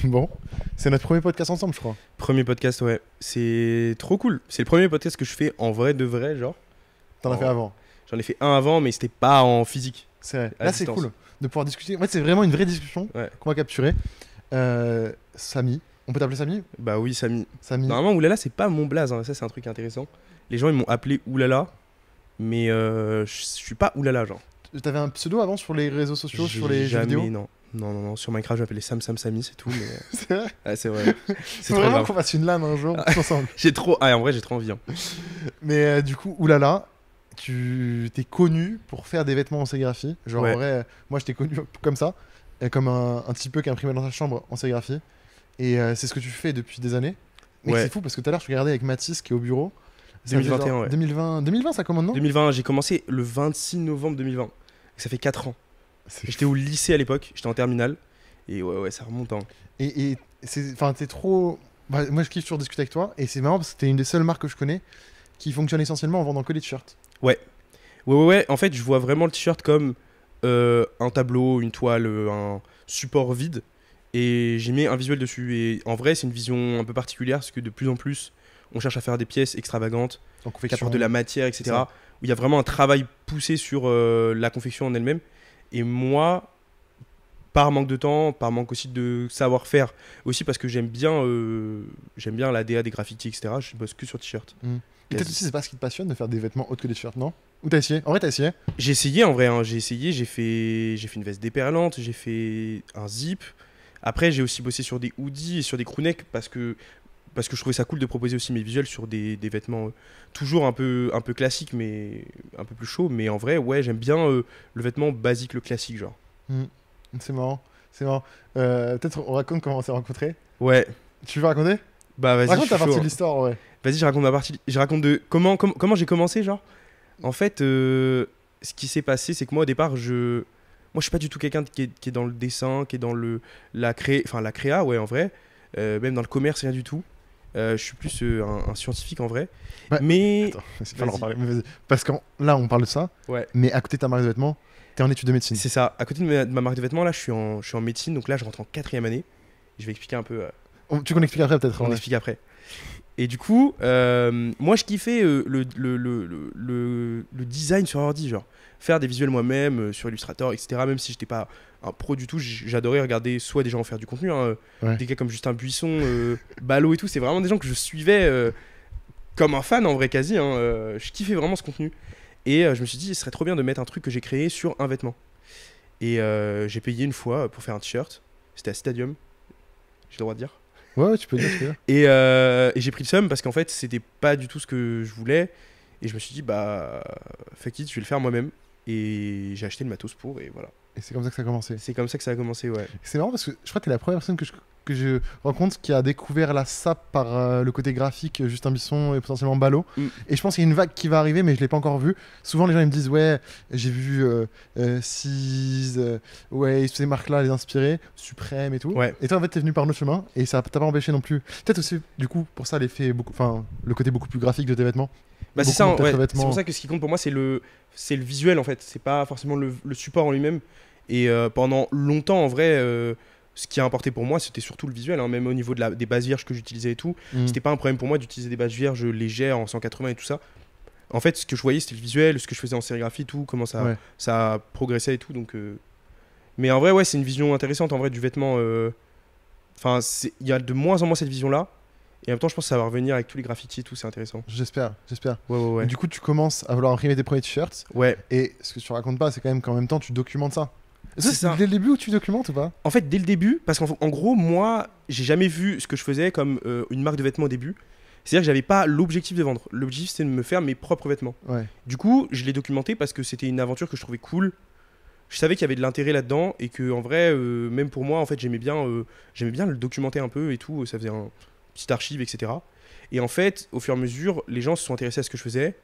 Bon, c'est notre premier podcast ensemble, je crois. Premier podcast, ouais. C'est trop cool. C'est le premier podcast que je fais en vrai de vrai, genre. T'en as fait avant. J'en ai fait un avant, mais c'était pas en physique. C'est vrai. À Là, c'est distance. cool de pouvoir discuter. En fait, c'est vraiment une vraie discussion Ouais. qu'on va capturer. Samy, on peut t'appeler Samy? Bah oui, Samy. Samy. Normalement, Oulala, c'est pas mon blaze, hein. Ça, c'est un truc intéressant. Les gens, ils m'ont appelé Oulala, mais je suis pas Oulala, genre. T'avais un pseudo avant sur les réseaux sociaux, sur les jeux Jamais, vidéo? non. Non. Sur Minecraft, je m'appelais Samy, c'est tout. Mais... C'est vrai. Ah, c'est vrai. Faut C'est trop vraiment grave. qu'on fasse une LAN un jour tous ensemble. J'ai trop. Ah, en vrai, j'ai trop envie. Hein. Mais du coup, oulala, tu t'es connu pour faire des vêtements en sérigraphie. Genre, Ouais. en vrai, moi, je t'ai connu comme ça, comme un petit peu qui imprimait dans ta chambre en sérigraphie. Et c'est ce que tu fais depuis des années. Mais Ouais. c'est fou parce que tout à l'heure, je regardais avec Mathis qui est au bureau. Ça faisait 2021, genre ouais. 2020, ça commande, non? 2020, j'ai commencé le 26 novembre 2020. Ça fait 4 ans. C'est J'étais au lycée à l'époque, j'étais en terminale. Et ouais, ça remonte. Hein. Et enfin, t'es trop. Bah, moi, je kiffe toujours discuter avec toi. Et c'est marrant parce que t'es une des seules marques que je connais qui fonctionne essentiellement en vendant que des t-shirts. Ouais. En fait, je vois vraiment le t-shirt comme un tableau, une toile, un support vide. Et j'ai mis un visuel dessus. Et en vrai, c'est une vision un peu particulière parce que de plus en plus, on cherche à faire des pièces extravagantes Donc, on fait sur 80. de la matière, C'est etc. ça. Où il y a vraiment un travail poussé sur la confection en elle-même. Et moi, par manque de temps, par manque aussi de savoir-faire, aussi parce que j'aime bien la DA des graffitis, etc. Je bosse que sur t-shirt. Et peut-être aussi, c'est pas ce qui te passionne de faire des vêtements autres que des t-shirts, non? Ou t'as essayé? En vrai, t'as essayé? J'ai essayé en vrai, hein. J'ai fait une veste déperlante, j'ai fait un zip. Après, j'ai aussi bossé sur des hoodies et sur des crewnecks parce que je trouvais ça cool de proposer aussi mes visuels sur des vêtements toujours un peu classiques, mais un peu plus chauds. Mais en vrai, ouais, j'aime bien le vêtement basique, le classique, genre. Hmm. C'est marrant. C'est marrant. Peut-être on raconte comment on s'est rencontrés. Ouais, Tu veux raconter? bah vas-y, je Raconte suis ta chaud, partie de hein. l'histoire, ouais. Vas-y, je raconte ma partie. Je raconte de comment j'ai commencé, genre. En fait, ce qui s'est passé, c'est que moi, au départ, moi, je suis pas du tout quelqu'un qui est dans le dessin, qui est dans la créa, ouais, en vrai. Même dans le commerce, rien du tout. Je suis plus un scientifique, en vrai. Ouais. Mais... Attends, c'est pas leur Vas-y. parler, mais vas-y. Parce que là, on parle de ça, Ouais, mais à côté de ta marque de vêtements, t'es en études de médecine. c'est ça. À côté de ma marque de vêtements, là, je suis en médecine. Donc là, je rentre en 4e année. Je vais expliquer un peu... Tu qu'on explique après, peut-être. on Ouais. explique après. Et du coup, moi je kiffais le design sur ordi, genre faire des visuels moi-même sur Illustrator, etc. Même si j'étais pas un pro du tout, j'adorais regarder soit des gens faire du contenu, hein, Ouais. des gars comme Justin Buisson, Ballot et tout. C'est vraiment des gens que je suivais comme un fan en vrai, quasi. Hein, je kiffais vraiment ce contenu. Et je me suis dit, ce serait trop bien de mettre un truc que j'ai créé sur un vêtement. Et j'ai payé une fois pour faire un t-shirt. C'était à Stadium, j'ai le droit de dire. Ouais, tu peux dire, tu peux dire. Et j'ai pris le seum parce qu'en fait, c'était pas du tout ce que je voulais. Et je me suis dit, bah, fuck it, je vais le faire moi-même. Et j'ai acheté le matos pour, et voilà. Et c'est comme ça que ça a commencé. C'est comme ça que ça a commencé, ouais. C'est marrant parce que je crois que t'es la première personne que je rencontre qui a découvert la SAP par le côté graphique, Justin Bisson et potentiellement Ballot. Mm. Et je pense qu'il y a une vague qui va arriver, mais je l'ai pas encore vue. Souvent, les gens ils me disent, ouais, j'ai vu Seas, ouais, ces marques-là les inspirer, Suprême et tout. Ouais. Et toi, en fait, t'es venu par un autre chemin et ça t'a pas empêché non plus. Peut-être aussi, du coup, pour ça, l'effet beaucoup, enfin, le côté beaucoup plus graphique de tes vêtements. Bah, c'est Beaucoup ça, moins peut-être ouais. de C'est vêtements. pour ça que ce qui compte pour moi, c'est le visuel en fait. C'est pas forcément le support en lui-même. Et pendant longtemps, en vrai, ce qui a importé pour moi, c'était surtout le visuel. Hein. Même au niveau des bases vierges que j'utilisais et tout, Mm. c'était pas un problème pour moi d'utiliser des bases vierges légères en 180 et tout ça. En fait, ce que je voyais, c'était le visuel, ce que je faisais en sérigraphie, tout, comment Ouais. ça progressait et tout. Donc, mais en vrai, ouais, c'est une vision intéressante en vrai du vêtement. Enfin, il y a de moins en moins cette vision-là. Et en même temps, je pense que ça va revenir avec tous les graffitis et tout, c'est intéressant. J'espère. Ouais. Du coup, tu commences à vouloir imprimer tes premiers t-shirts. Ouais. Et ce que tu racontes pas, c'est quand même qu'en même temps, tu documentes ça. Est-ce que C'est ça. dès le début où tu documentes ou pas? En fait, dès le début, parce qu'en gros, moi, j'ai jamais vu ce que je faisais comme une marque de vêtements au début. C'est-à-dire que j'avais pas l'objectif de vendre. L'objectif, c'était de me faire mes propres vêtements. Ouais. Du coup, je l'ai documenté parce que c'était une aventure que je trouvais cool. Je savais qu'il y avait de l'intérêt là-dedans et que en vrai, même pour moi, en fait, j'aimais bien le documenter un peu et tout. Ça faisait un petit archive, etc. Et en fait, au fur et à mesure, les gens se sont intéressés à ce que je faisais.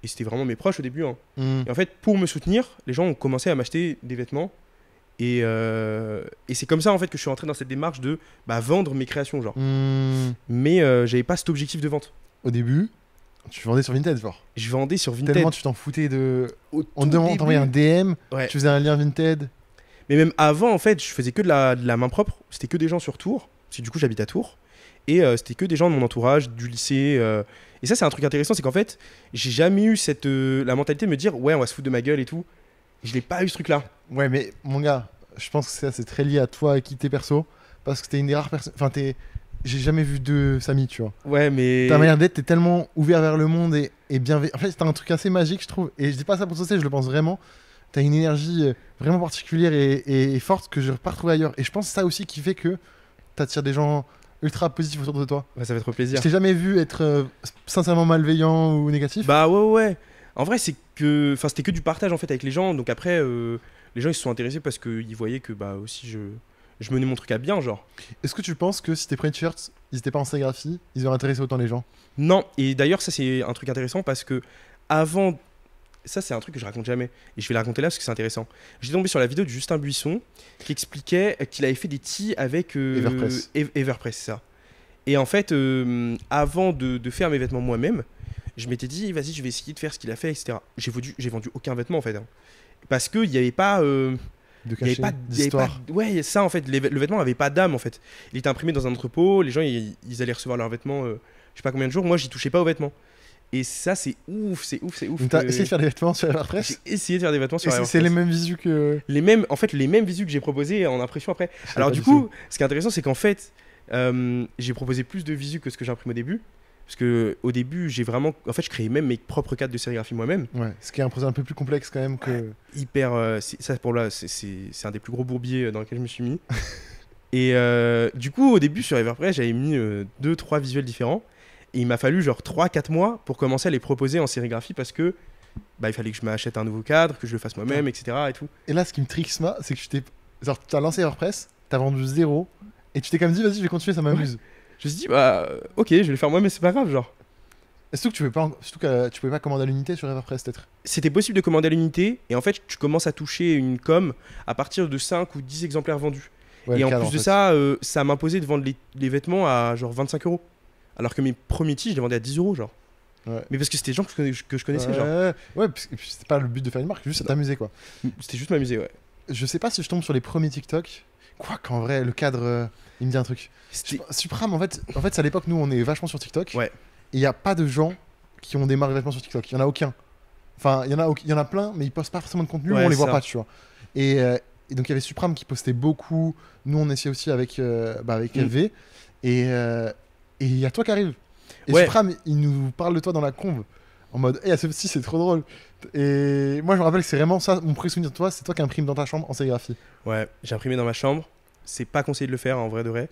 Et c'était vraiment mes proches au début. Hein. Mm. Et en fait, pour me soutenir, les gens ont commencé à m'acheter des vêtements. Et c'est comme ça en fait que je suis entré dans cette démarche de vendre mes créations, genre. Mm. Mais j'avais pas cet objectif de vente. Au début, tu vendais sur Vinted, genre. Je vendais sur Vinted. Tellement tu t'en foutais de. Au On tout t'envoyait un début. DM, Ouais. tu faisais un lien Vinted. Mais même avant, en fait, je faisais que de la main propre. C'était que des gens sur Tours. Parce que du coup, j'habite à Tours. Et c'était que des gens de mon entourage, du lycée. Et ça, c'est un truc intéressant, c'est qu'en fait, j'ai jamais eu la mentalité de me dire, ouais, on va se foutre de ma gueule et tout. Je l'ai pas eu ce truc-là. Ouais, mais mon gars, je pense que c'est très lié à toi et qui t'es perso. Parce que t'es une des rares personnes. Enfin, j'ai jamais vu deux Samy, tu vois. Ouais, mais. Ta manière d'être, t'es tellement ouvert vers le monde et bienveillant. En fait, t'as un truc assez magique, je trouve. Et je dis pas ça pour saucer, je le pense vraiment. T'as une énergie vraiment particulière et forte que je n'ai pas retrouvée ailleurs. Et je pense que c'est ça aussi qui fait que t'attires des gens ultra positifs autour de toi. Ouais, ça fait trop plaisir. Je t'ai jamais vu être sincèrement malveillant ou négatif. Bah ouais. En vrai, c'était que du partage en fait avec les gens. Donc après, les gens ils se sont intéressés parce qu'ils voyaient que bah aussi je menais mon truc à bien, genre. Est-ce que tu penses que si tes premiers t-shirts, ils étaient pas en sérigraphie, ils auraient intéressé autant les gens? Non, et d'ailleurs, ça c'est un truc intéressant parce que avant. Ça, c'est un truc que je raconte jamais. Et je vais le raconter là parce que c'est intéressant. J'ai tombé sur la vidéo de Justin Buisson qui expliquait qu'il avait fait des tees avec Everpress. Everpress, c'est ça. Et en fait, avant de faire mes vêtements moi-même, je m'étais dit, vas-y, je vais essayer de faire ce qu'il a fait, etc. J'ai vendu aucun vêtement en fait. Hein. Parce qu'il n'y avait pas. De Il y avait cacher, pas, d'histoire. ouais, ça en fait, le vêtement n'avait pas d'âme en fait. Il était imprimé dans un entrepôt, les gens ils allaient recevoir leurs vêtements, je sais pas combien de jours, moi j'y touchais pas aux vêtements. Et ça c'est ouf. Donc t'as essayé de faire des vêtements sur Everpress? J'ai essayé de faire des vêtements sur Et Everpress. c'est les mêmes visus que. En fait, les mêmes visus que j'ai proposés en impression après. Je sais Alors pas du du coup, tout. ce qui est intéressant, c'est qu'en fait, j'ai proposé plus de visus que ce que j'imprime au début. Parce que au début, en fait, je créais même mes propres cadres de sérigraphie moi-même. Ouais, ce qui est un procès un peu plus complexe quand même que. Hyper, ça pour là, c'est un des plus gros bourbiers dans lequel je me suis mis. Et du coup, au début sur Everpress, j'avais mis 2-3 visuels différents. Et il m'a fallu genre 3-4 mois pour commencer à les proposer en sérigraphie parce que bah, il fallait que je m'achète un nouveau cadre, que je le fasse moi-même, etc. Et tout. Et là, ce qui me trixma, c'est que genre, t'as lancé Everpress, t'as vendu 0, et tu t'es quand même dit, vas-y, je vais continuer, ça m'amuse. Je me suis dit, bah ok, je vais le faire moi, mais c'est pas grave, genre. Est-ce que tu pouvais pas, surtout que tu pouvais pas commander à l'unité sur Everpress, peut-être? C'était possible de commander à l'unité, et en fait, tu commences à toucher une com à partir de 5 ou 10 exemplaires vendus. Ouais, Et le en cadre, plus de fait. ça, ça m'imposait de vendre les vêtements à genre 25 euros. Alors que mes premiers tees, je les vendais à 10 euros, genre. Ouais. Mais parce que c'était des gens que je connaissais, genre. Ouais, et puis c'était pas le but de faire une marque, juste ça t'amusait quoi. C'était juste m'amuser, ouais. Je sais pas si je tombe sur les premiers TikTok. Quoi qu'en vrai, le cadre, il me dit un truc. Supram, en fait c'est à l'époque, nous, on est vachement sur TikTok. Ouais. Et il n'y a pas de gens qui ont des marques de vêtements sur TikTok. Il y en a aucun. Enfin, il y en a plein, mais ils postent pas forcément de contenu, Ouais, on les c'est voit ça. pas, tu vois. Et donc, il y avait Supram qui postait beaucoup. Nous, on essayait aussi avec LV. Et il y a toi qui arrive. Et Ouais. Supram, il nous parle de toi dans la conve. En mode, hey, ce petit, c'est trop drôle. Et moi, je me rappelle que c'est vraiment ça, mon premier souvenir de toi, c'est toi qui imprimes dans ta chambre en sérigraphie. Ouais, j'ai imprimé dans ma chambre. C'est pas conseillé de le faire en vrai de vrai.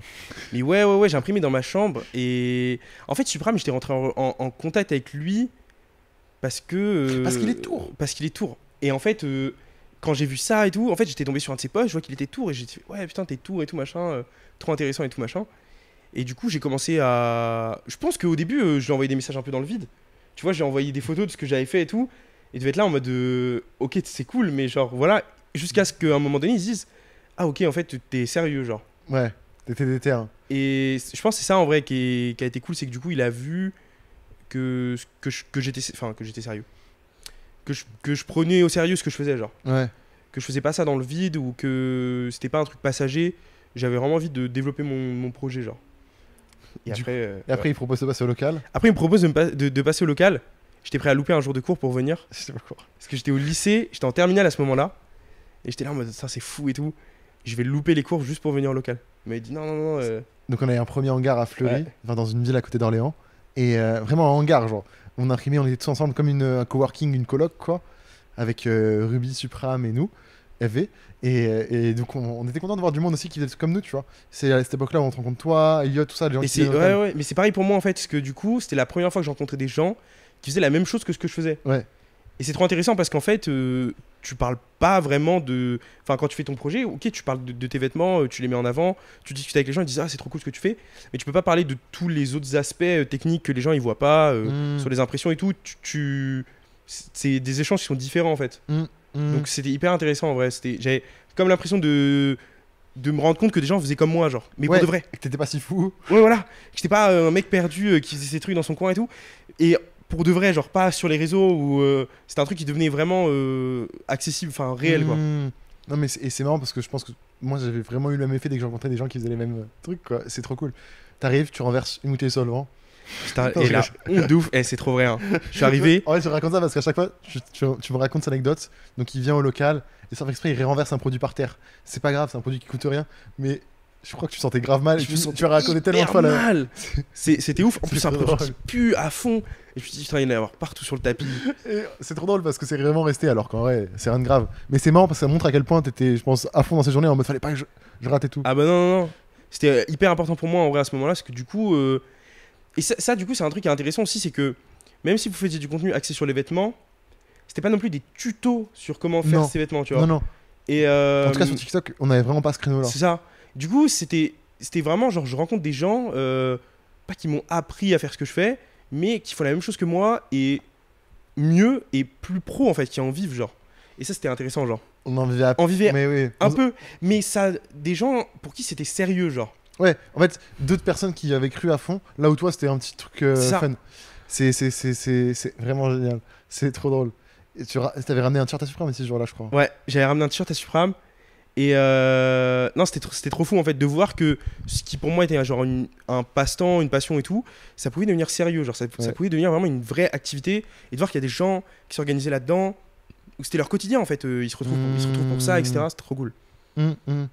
Mais ouais, j'ai imprimé dans ma chambre. Et en fait, Supram, j'étais rentré en contact avec lui parce que. Parce qu'il est Tours. Parce qu'il est Tours. Et en fait, quand j'ai vu ça et tout, en fait, j'étais tombé sur un de ses posts, je vois qu'il était Tours et j'ai dit, ouais, putain, t'es Tours et tout machin, trop intéressant et tout machin. Et du coup, j'ai commencé à. Je pense qu'au début, je lui ai envoyé des messages un peu dans le vide. Tu vois, j'ai envoyé des photos de ce que j'avais fait et tout. Et il devait être là en mode ok, c'est cool, mais genre voilà, jusqu'à ce qu'à un moment donné, ils se disent ah, ok, en fait, t'es sérieux, genre. Ouais, t'étais déter. Hein. Et je pense que c'est ça en vrai qui a été cool, c'est que du coup, il a vu que j'étais sérieux. Que je prenais au sérieux ce que je faisais, genre. Ouais. Que je faisais pas ça dans le vide ou que c'était pas un truc passager. J'avais vraiment envie de développer mon projet, genre. Et Du après, Et après, il propose de passer au local. après, il me propose de passer au local. J'étais prêt à louper un jour de cours pour venir. Je sais pas quoi. Parce que j'étais au lycée, j'étais en terminale à ce moment-là. Et j'étais là en mode, ça c'est fou et tout. Je vais louper les cours juste pour venir au local. Il m'a dit non. Donc, on avait un premier hangar à Fleury, Ouais. enfin, dans une ville à côté d'Orléans. Et vraiment un hangar, genre. On imprimait, on était tous ensemble comme un coworking, une coloc, quoi. Avec Ruby, Supram et nous, FV. Et donc, on était content de voir du monde aussi qui faisait comme nous, tu vois. C'est à cette époque-là où on te rencontre toi, Elliot, tout ça, les gens Et qui c'est viennent au local. ouais, mais c'est pareil pour moi en fait, parce que du coup, c'était la première fois que je rencontrais des gens qui faisaient la même chose que ce que je faisais. Ouais. Et c'est trop intéressant parce qu'en fait, tu parles pas vraiment de. Enfin, quand tu fais ton projet, ok, tu parles de tes vêtements, tu les mets en avant, tu discutes avec les gens, ils disent ah, c'est trop cool ce que tu fais. Mais tu peux pas parler de tous les autres aspects techniques que les gens ils voient pas, sur les impressions et tout. C'est des échanges qui sont différents en fait. Donc c'était hyper intéressant en vrai. J'avais comme l'impression de me rendre compte que des gens faisaient comme moi, genre. Mais Ouais. pour de vrai. Et que t'étais pas si fou. Ouais, voilà. J'étais pas un mec perdu qui faisait ses trucs dans son coin et tout. Et pour de vrai, genre pas sur les réseaux où c'était un truc qui devenait vraiment accessible, enfin réel quoi. Non, mais c'est marrant parce que je pense que moi j'avais vraiment eu le même effet dès que j'ai rencontré des gens qui faisaient les mêmes trucs, quoi. C'est trop cool. T'arrives, tu renverses une bouteille sur le vent. Putain, Non, et je là, honte de ouf. C'est trop vrai. Hein. Je suis arrivé. En vrai, je raconte ça parce qu'à chaque fois, tu me racontes cette anecdote. Donc, il vient au local et sans faire exprès, il renverse un produit par terre. C'est pas grave, c'est un produit qui coûte rien. Mais je crois que tu sentais grave mal. Et Je me sentais tu as raconté tellement de hyper fois là. mal. C'était ouf. En plus, C'est c'est un trop produit qui drôle. pue à fond. Et je me suis dit, putain, il y en a à avoir partout sur le tapis. Et c'est trop drôle parce que c'est vraiment resté alors qu'en vrai, c'est rien de grave. Mais c'est marrant parce que ça montre à quel point t'étais, je pense, à fond dans ces journées en mode fallait pas que je rate et tout. Ah bah non, non, non. C'était hyper important pour moi en vrai à ce moment-là. Parce que du coup. Et ça, du coup, c'est un truc qui est intéressant aussi. C'est que même si vous faisiez du contenu axé sur les vêtements, c'était pas non plus des tutos sur comment faire Non. ces vêtements, tu vois. Non, non. Et En tout cas, sur TikTok, on avait vraiment pas ce créneau là. c'est ça. Du coup, c'était vraiment genre, je rencontre des gens, pas qui m'ont appris à faire ce que je fais, mais qui font la même chose que moi et mieux et plus pro en fait, qui en vivent, genre. Et ça, c'était intéressant, genre. On en vivait à... En vivait Mais oui. un peu, mais ça, des gens pour qui c'était sérieux, genre. Ouais, en fait, d'autres personnes qui avaient cru à fond, là où toi c'était un petit truc Ça. fun. C'est vraiment génial. C'est trop drôle. Et t'avais ramené un t-shirt à Supreme aussi ce jour-là, je crois. Ouais, j'avais ramené un t-shirt à Supram. Et non, c'était trop fou en fait de voir que ce qui pour moi était genre un passe-temps, une passion et tout, ça pouvait devenir sérieux, genre ça Ouais. pouvait devenir vraiment une vraie activité et de voir qu'il y a des gens qui s'organisaient là-dedans, où c'était leur quotidien en fait, ils se retrouvent pour ça, etc. C'était trop cool.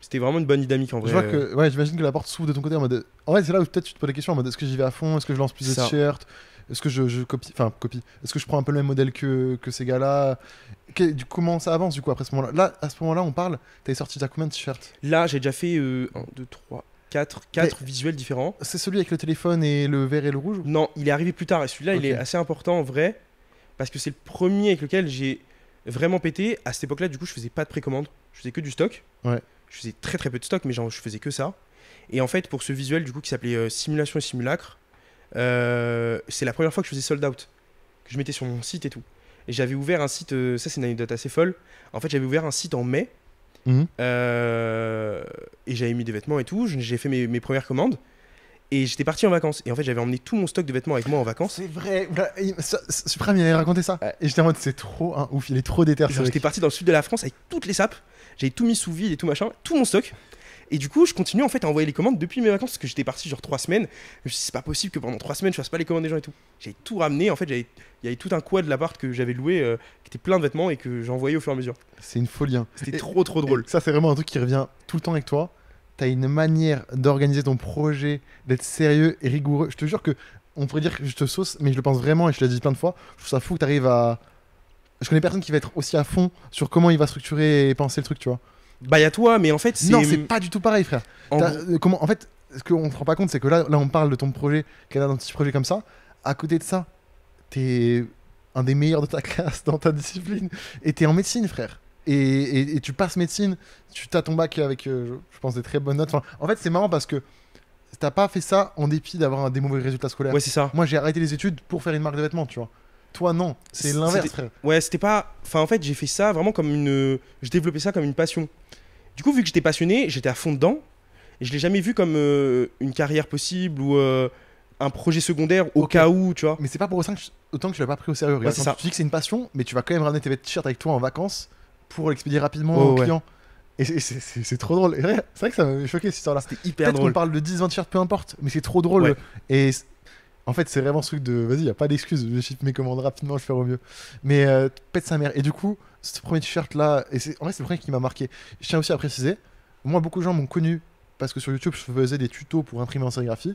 C'était vraiment une bonne dynamique en vrai. Je vois que, ouais, j'imagine que la porte s'ouvre de ton côté en mode. En vrai, c'est là où peut-être tu te poses la question en mode est-ce que j'y vais à fond, est-ce que je lance plus de Ça. t-shirts, est-ce que je copie, enfin copie, est-ce que je prends un peu le même modèle que ces gars-là. Comment ça avance du coup après ce moment-là? Là, à ce moment-là, on parle, t'avais sorti déjà combien de t-shirts? Là, j'ai déjà fait 1, 2, 3, 4 visuels différents. C'est celui avec le téléphone et le vert et le rouge? Non, il est arrivé plus tard et celui-là, il Ok. est assez important en vrai parce que c'est le premier avec lequel j'ai vraiment pété. À cette époque-là, du coup, je faisais pas de précommande, je faisais que du stock. Ouais. Je faisais très très peu de stock, mais genre, je faisais que ça. Et en fait, pour ce visuel du coup qui s'appelait Simulation et Simulacre, c'est la première fois que je faisais sold out, que je mettais sur mon site et tout. Et j'avais ouvert un site, ça c'est une anecdote assez folle. En fait, j'avais ouvert un site en mai Mhm. et j'avais mis des vêtements et tout. J'ai fait mes premières commandes et j'étais parti en vacances. Et en fait, j'avais emmené tout mon stock de vêtements avec moi en vacances. C'est vrai. Supreme, il avait raconté ça. Ouais. Et j'étais en mode c'est trop un ouf, il est trop déter. ce Genre, mec. j'étais parti dans le sud de la France avec toutes les sapes. J'avais tout mis sous vide et tout machin, tout mon stock. Et du coup, je continue en fait à envoyer les commandes depuis mes vacances parce que j'étais parti genre 3 semaines. Je me suis dit, c'est pas possible que pendant 3 semaines je fasse pas les commandes des gens et tout. J'avais tout ramené. En fait, il y avait tout un quad de l'appart que j'avais loué qui était plein de vêtements et que j'envoyais au fur et à mesure. C'est une folie. Hein. C'était Et- trop drôle. et ça, c'est vraiment un truc qui revient tout le temps avec toi. T'as une manière d'organiser ton projet, d'être sérieux et rigoureux. Je te jure que on pourrait dire que je te sauce, mais je le pense vraiment et je te l'ai dit plein de fois. Je trouve ça fou que t'arrives à. Je connais personne qui va être aussi à fond sur comment il va structurer et penser le truc, tu vois. Bah, y a toi, mais en fait, c'est. Non, c'est pas du tout pareil, frère. en gros- Comment, en fait, ce qu'on se rend pas compte, c'est que là, on parle de ton projet, qu'il y a un petit projet comme ça. À côté de ça, t'es un des meilleurs de ta classe dans ta discipline. Et t'es en médecine, frère. Et tu passes médecine, tu as ton bac avec, je pense, des très bonnes notes. Enfin, en fait, c'est marrant parce que t'as pas fait ça en dépit d'avoir des mauvais résultats scolaires. Ouais, c'est ça. Moi, j'ai arrêté les études pour faire une marque de vêtements, tu vois. Toi, non. C'est l'inverse, frère. Ouais, c'était pas. Enfin, en fait, j'ai fait ça vraiment comme une. Je développais ça comme une passion. Du coup, vu que j'étais passionné, j'étais à fond dedans. Et je l'ai jamais vu comme une carrière possible ou un projet secondaire au Ok. cas où, tu vois. Mais c'est pas pour ça que autant que tu l'as pas pris au sérieux. Regarde, c'est quand ça. tu dis que c'est une passion, mais tu vas quand même ramener tes t-shirts avec toi en vacances pour l'expédier rapidement Oh, au ouais. client. Et c'est trop drôle. Et ouais, c'est vrai que ça m'a choqué cette histoire-là. C'était hyper Peut-être qu'on drôle. parle de 10-20 t-shirts, peu importe, mais c'est trop drôle. Ouais. Et en fait, c'est vraiment ce truc de vas-y, y a pas d'excuse, je ship mes commandes rapidement, je fais au mieux. Mais pète sa mère. Et du coup, ce premier t-shirt-là, en vrai, c'est le premier qui m'a marqué. Je tiens aussi à préciser, moi, beaucoup de gens m'ont connu parce que sur YouTube, je faisais des tutos pour imprimer en sérigraphie.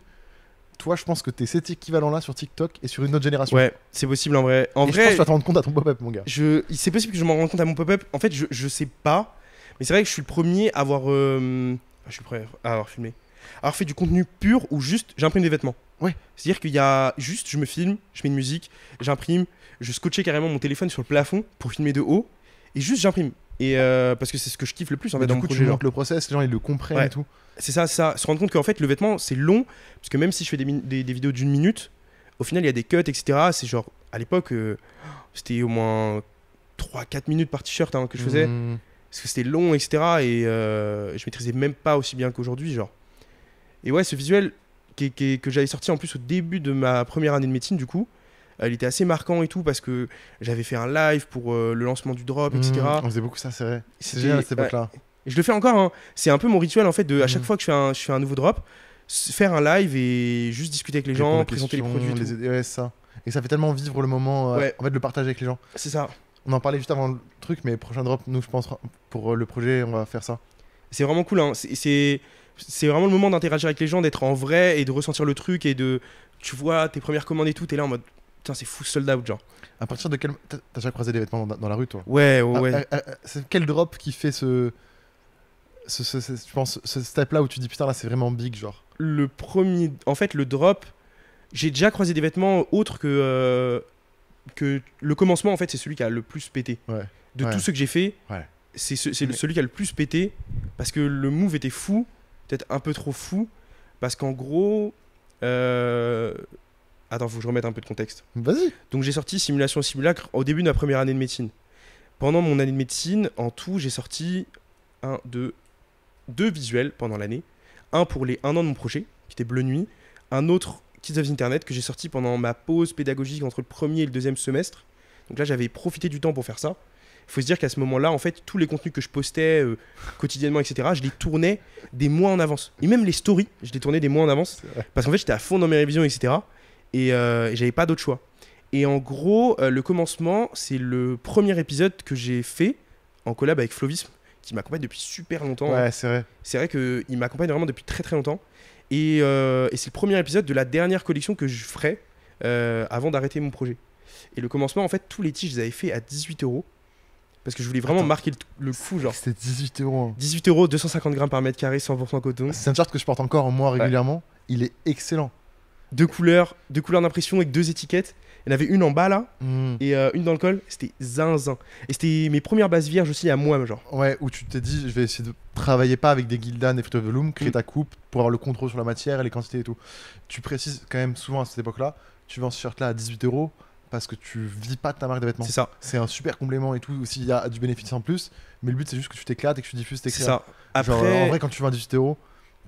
Toi, je pense que t'es cet équivalent-là sur TikTok et sur une autre génération. Ouais, c'est possible en vrai. En Et je pense vrai, que tu vas te rendre compte à ton pop-up, mon gars. c'est possible que je m'en rende compte à mon pop-up. En fait, je sais pas. Mais c'est vrai que je suis le premier à avoir. Je suis le premier à avoir filmé. À avoir fait du contenu pur ou juste j'imprime des vêtements. Ouais. C'est-à-dire qu'il y a juste, je me filme, je mets une musique, j'imprime, je scotchais carrément mon téléphone sur le plafond pour filmer de haut et juste j'imprime. Et parce que c'est ce que je kiffe le plus en fait Mais dans du mon coup, tu projet. Genre. montres le process, les gens ils le comprennent Ouais. et tout. C'est ça, se rendre compte qu'en fait le vêtement c'est long, parce que même si je fais des vidéos d'1 minute, au final il y a des cuts, etc. C'est genre, à l'époque, c'était au moins 3-4 minutes par t-shirt que je faisais, Mmh. parce que c'était long, etc. Et je maîtrisais même pas aussi bien qu'aujourd'hui, genre. Et ouais, ce visuel que j'avais sorti en plus au début de ma première année de médecine, du coup, il était assez marquant et tout parce que j'avais fait un live pour le lancement du drop, etc. On faisait beaucoup ça, c'est vrai. C'est C'était- génial à cette époque-là. Et je le fais encore, hein. C'est un peu mon rituel en fait de à chaque Mhm. fois que je fais un nouveau drop, faire un live et juste discuter avec les gens, Répondre aux présenter les questions, produits. Et tout. Ouais, c'est ça. Et ça fait tellement vivre le moment, Ouais. en fait, de le partager avec les gens. C'est ça. On en parlait juste avant le truc, mais prochain drop, nous, je pense, pour le projet, on va faire ça. C'est vraiment cool, hein. C'est vraiment le moment d'interagir avec les gens, d'être en vrai et de ressentir le truc et de. Tu vois tes premières commandes et tout, t'es là en mode. Putain, c'est fou, sold out, genre. À partir de quel. T'as déjà croisé des vêtements dans la rue, toi? Ouais, ouais, ouais. C'est quel drop qui fait je pense, ce step-là où tu dis putain, là, c'est vraiment big, genre? Le premier. En fait, le drop, j'ai déjà croisé des vêtements autres que le commencement, en fait, c'est celui qui a le plus pété. Ouais. De Ouais. tout ce que j'ai fait, Ouais. c'est Mais- celui qui a le plus pété parce que le move était fou, peut-être un peu trop fou, parce qu'en gros. Attends, faut que je remette un peu de contexte. Vas-y. Donc j'ai sorti Simulation Simulacre au début de ma première année de médecine. Pendant mon année de médecine, en tout, j'ai sorti deux visuels pendant l'année. Un pour les 1 an de mon projet, qui était Bleu Nuit. Un autre, Kids of Internet, que j'ai sorti pendant ma pause pédagogique entre le premier et le deuxième semestre. Donc là, j'avais profité du temps pour faire ça. Il faut se dire qu'à ce moment-là, en fait, tous les contenus que je postais quotidiennement, etc., je les tournais des mois en avance. Et même les stories, je les tournais des mois en avance. C'est vrai. Parce qu'en fait, j'étais à fond dans mes révisions, etc. Et j'avais pas d'autre choix. Et en gros, le commencement, c'est le premier épisode que j'ai fait en collab avec Flovisme, qui m'accompagne depuis super longtemps. Ouais, c'est vrai. C'est vrai qu'il m'accompagne vraiment depuis très très longtemps. Et c'est le premier épisode de la dernière collection que je ferai avant d'arrêter mon projet. Et le commencement, en fait, tous les tiges, je les avais fait à 18 euros. Parce que je voulais vraiment Attends. marquer le coup, genre. C'était 18 euros. 18 euros, 250 grammes par mètre carré, 100% coton. C'est un t-shirt que je porte encore, moi, régulièrement. Il est excellent. Deux couleurs d'impression avec 2 étiquettes. Il y en avait une en bas là Mm. et une dans le col. C'était zinzin. Et c'était mes premières bases vierges aussi à moi, genre. Ouais, où tu t'es dit, je vais essayer de travailler pas avec des Gildan et Fruit of the Loom, créer Mm. ta coupe pour avoir le contrôle sur la matière, les quantités et tout. Tu précises quand même souvent à cette époque-là, tu vends ce shirt-là à 18 euros parce que tu vis pas de ta marque de vêtements. C'est ça. C'est un super complément et tout, aussi il y a du bénéfice en plus, mais le but c'est juste que tu t'éclates et que tu diffuses tes C'est créas. ça. Genre, Après, en vrai, quand tu vends à 18 euros,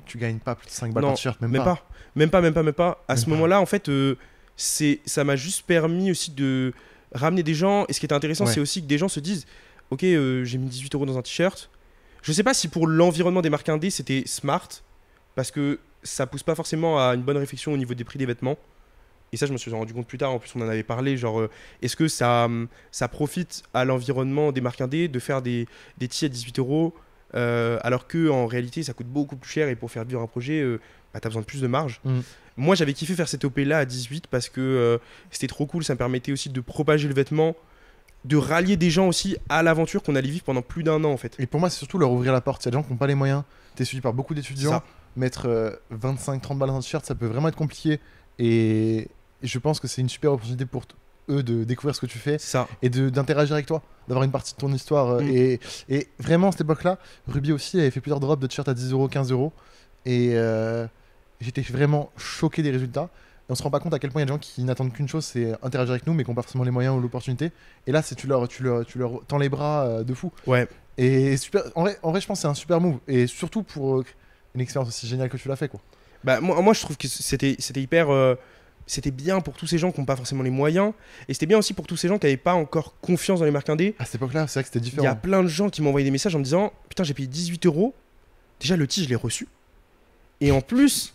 tu gagnes pas plus de 5 balles non, par t-shirt, même même pas. pas. Même pas. À Même ce pas. moment-là, en fait, ça m'a juste permis aussi de ramener des gens. Et ce qui était intéressant, Ouais. c'est aussi que des gens se disent ok, j'ai mis 18 euros dans un t-shirt. Je sais pas si pour l'environnement des marques indé, c'était smart, parce que ça pousse pas forcément à une bonne réflexion au niveau des prix des vêtements. Et ça, je me suis rendu compte plus tard. En plus, on en avait parlé. Genre, est-ce que ça profite à l'environnement des marques indé de faire des tis à 18 euros alors que en réalité, ça coûte beaucoup plus cher et pour faire vivre un projet, bah, t'as besoin de plus de marge. Mm. Moi, j'avais kiffé faire cette OP là à 18 parce que c'était trop cool. Ça me permettait aussi de propager le vêtement, de rallier des gens aussi à l'aventure qu'on allait vivre pendant plus d'1 an en fait. Et pour moi, c'est surtout leur ouvrir la porte. Il y a des gens qui n'ont pas les moyens. T'es suivi par beaucoup d'étudiants. Ça. Mettre 25-30 balles dans un t-shirt, ça peut vraiment être compliqué. Et je pense que c'est une super opportunité pour eux de découvrir ce que tu fais C'est ça. et d'interagir avec toi, d'avoir une partie de ton histoire. Mm. Et vraiment, à cette époque-là, Ruby aussi avait fait plusieurs drops de t-shirts à 10 euros, 15 euros. Et j'étais vraiment choqué des résultats. Et on se rend pas compte à quel point il y a des gens qui n'attendent qu'une chose, c'est interagir avec nous, mais qui n'ont pas forcément les moyens ou l'opportunité. Et là, tu leur tends les bras de fou. Ouais. Et super, en vrai, je pense que c'est un super move. Et surtout pour une expérience aussi géniale que tu l'as fait, quoi. Bah, moi, je trouve que c'était hyper. C'était bien pour tous ces gens qui n'ont pas forcément les moyens. Et c'était bien aussi pour tous ces gens qui n'avaient pas encore confiance dans les marques indé. À cette époque-là, c'est vrai que c'était Il y a différent. plein de gens qui m'envoyaient des messages en me disant putain, j'ai payé 18 euros. Déjà, le tee, je l'ai reçu. Et en plus,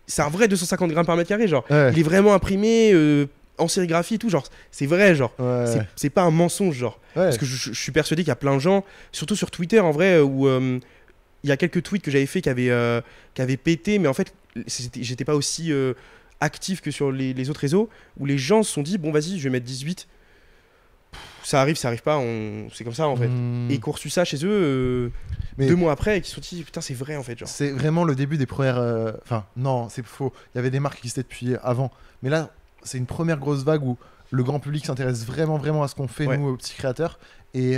c'est un vrai 250 grammes par mètre carré. Genre, Ouais. il est vraiment imprimé en sérigraphie et tout. Genre, c'est vrai. Genre, Ouais. c'est pas un mensonge. Genre, Ouais. parce que je suis persuadé qu'il y a plein de gens, surtout sur Twitter en vrai, où il y a quelques tweets que j'avais fait qui avaient pété, mais en fait, j'étais pas aussi actif que sur les autres réseaux, où les gens se sont dit bon, vas-y, je vais mettre 18. Ça arrive pas, c'est comme ça en fait. Hmm. Et ils ont reçu ça chez eux Mais- 2 mois après et qui se sont dit putain, c'est vrai en fait. Genre. C'est vraiment le début des premières. Enfin, non, c'est faux. Il y avait des marques qui existaient depuis avant. Mais là, c'est une première grosse vague où le grand public s'intéresse vraiment à ce qu'on fait, Ouais. nous, aux petits créateurs. Et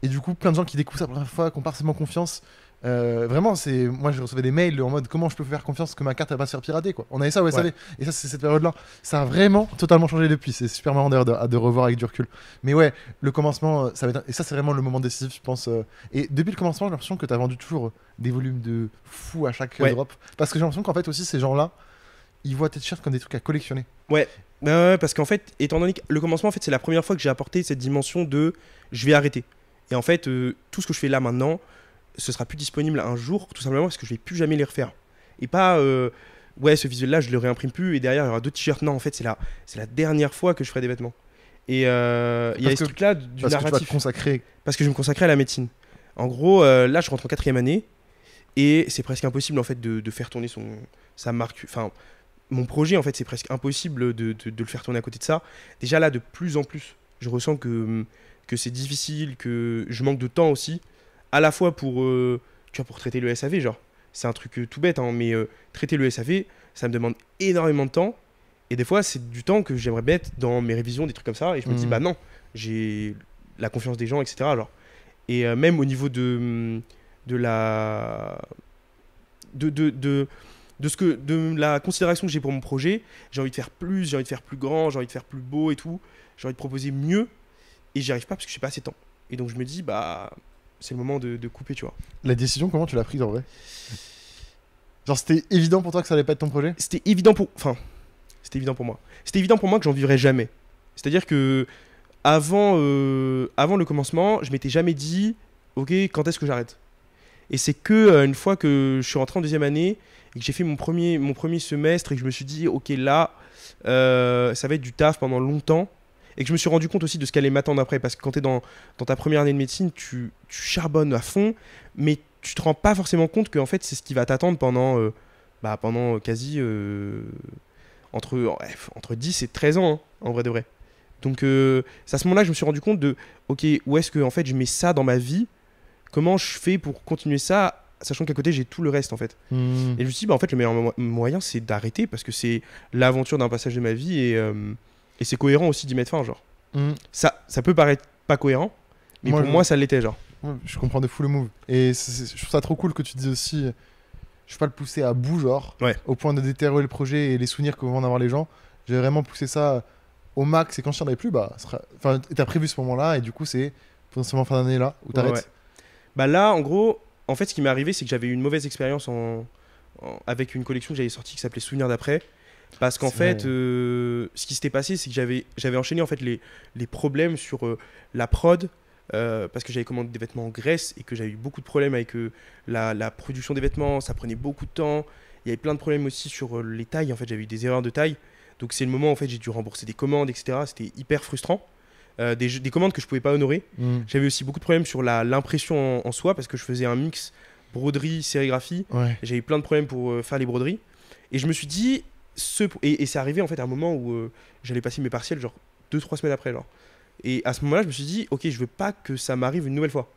du coup, plein de gens qui découvrent ça pour la première fois, qui n'ont pas forcément confiance. Vraiment, moi, je recevais des mails en mode comment je peux faire confiance que ma carte va pas se faire pirater, quoi. On avait ça au SAV. Ouais. Et ça, c'est cette période-là. Ça a vraiment totalement changé depuis. C'est super marrant d'ailleurs de revoir avec du recul. Mais ouais, le commencement, ça va être. Et ça, c'est vraiment le moment décisif, je pense. Et depuis le commencement, j'ai l'impression que tu as vendu toujours des volumes de fou à chaque Ouais. drop. Parce que j'ai l'impression qu'en fait, aussi, ces gens-là, ils voient tes t-shirts comme des trucs à collectionner. Ouais, bah ouais, parce qu'en fait, étant donné que le commencement, en fait, c'est la première fois que j'ai apporté cette dimension de je vais arrêter. Et en fait, tout ce que je fais là maintenant, ce sera plus disponible un jour, tout simplement parce que je vais plus jamais les refaire. Et pas, ouais, ce visuel-là, je le réimprime plus et derrière, il y aura d'autres t-shirts. Non, en fait, c'est la dernière fois que je ferai des vêtements. Et il y a Parce ce que- truc-là du Parce que tu vas te narratif. consacrer. Parce que je vais me consacrer à la médecine. En gros, là, je rentre en quatrième année et c'est presque impossible en fait de faire tourner sa marque. Enfin, mon projet, en fait, c'est presque impossible de le faire tourner à côté de ça. Déjà là, de plus en plus, je ressens que c'est difficile, que je manque de temps aussi, à la fois tu vois, pour traiter le SAV, genre. C'est un truc tout bête, hein, mais traiter le SAV, ça me demande énormément de temps. Et des fois, c'est du temps que j'aimerais mettre dans mes révisions, des trucs comme ça. Et je me dis, Mhm. bah non, j'ai la confiance des gens, etc. Alors. Et même au niveau de la de la considération que j'ai pour mon projet, j'ai envie de faire plus, j'ai envie de faire plus grand, j'ai envie de faire plus beau et tout, j'ai envie de proposer mieux et j'y arrive pas parce que j'ai pas assez de temps. Et donc je me dis bah c'est le moment de couper, tu vois. La décision, comment tu l'as prise en vrai? Genre, c'était évident pour toi que ça allait pas être ton projet? C'était évident c'était évident pour moi. C'était évident pour moi que j'en vivrais jamais. C'est-à-dire que avant le commencement, je m'étais jamais dit OK, quand est-ce que j'arrête? Et c'est que une fois que je suis rentré en deuxième année et que j'ai fait mon premier semestre et que je me suis dit, ok, là, ça va être du taf pendant longtemps. Et que je me suis rendu compte aussi de ce qu'allait m'attendre après. Parce que quand tu es dans ta première année de médecine, tu charbonnes à fond, mais tu te rends pas forcément compte que en fait, c'est ce qui va t'attendre pendant quasi entre 10 et 13 ans, hein, en vrai de vrai. Donc c'est à ce moment-là que je me suis rendu compte de, ok, où est-ce que en fait, je mets ça dans ma vie? Comment je fais pour continuer ça, sachant qu'à côté j'ai tout le reste en fait. Hmm. Et je me suis dit, bah, en fait, le meilleur moyen c'est d'arrêter parce que c'est l'aventure d'un passage de ma vie et c'est cohérent aussi d'y mettre fin, genre. Hmm. Ça peut paraître pas cohérent, mais Moi, pour moi ça l'était, genre. ouais, je comprends de fou le move. Et je trouve ça trop cool que tu dises aussi, je vais pas le pousser à bout, genre, Ouais. au point de déterrer le projet et les souvenirs que vont en avoir les gens. J'ai vraiment poussé ça au max et quand je n'en avais plus, bah, enfin, t'as prévu ce moment-là et du coup, c'est potentiellement fin d'année là où t'arrêtes. Ouais. Bah là, en gros, en fait, ce qui m'est arrivé, c'est que j'avais eu une mauvaise expérience avec une collection que j'avais sortie qui s'appelait Souvenirs d'après. Parce qu'en C'est fait, vrai. ce qui s'était passé, c'est que j'avais enchaîné en fait les problèmes sur la prod. Parce que j'avais commandé des vêtements en Grèce et que j'avais eu beaucoup de problèmes avec la production des vêtements, ça prenait beaucoup de temps. Il y avait plein de problèmes aussi sur les tailles, en fait j'avais eu des erreurs de taille. Donc c'est le moment où en fait j'ai dû rembourser des commandes, etc. C'était hyper frustrant. Des commandes que je pouvais pas honorer. Hmm. J'avais aussi beaucoup de problèmes sur l'impression en soi parce que je faisais un mix broderie, sérigraphie. Ouais. J'ai eu plein de problèmes pour faire les broderies. Et je me suis dit, et c'est arrivé en fait à un moment où j'allais passer mes partiels, genre 2-3 semaines après. Genre. Et à ce moment-là, je me suis dit, ok, je veux pas que ça m'arrive une nouvelle fois.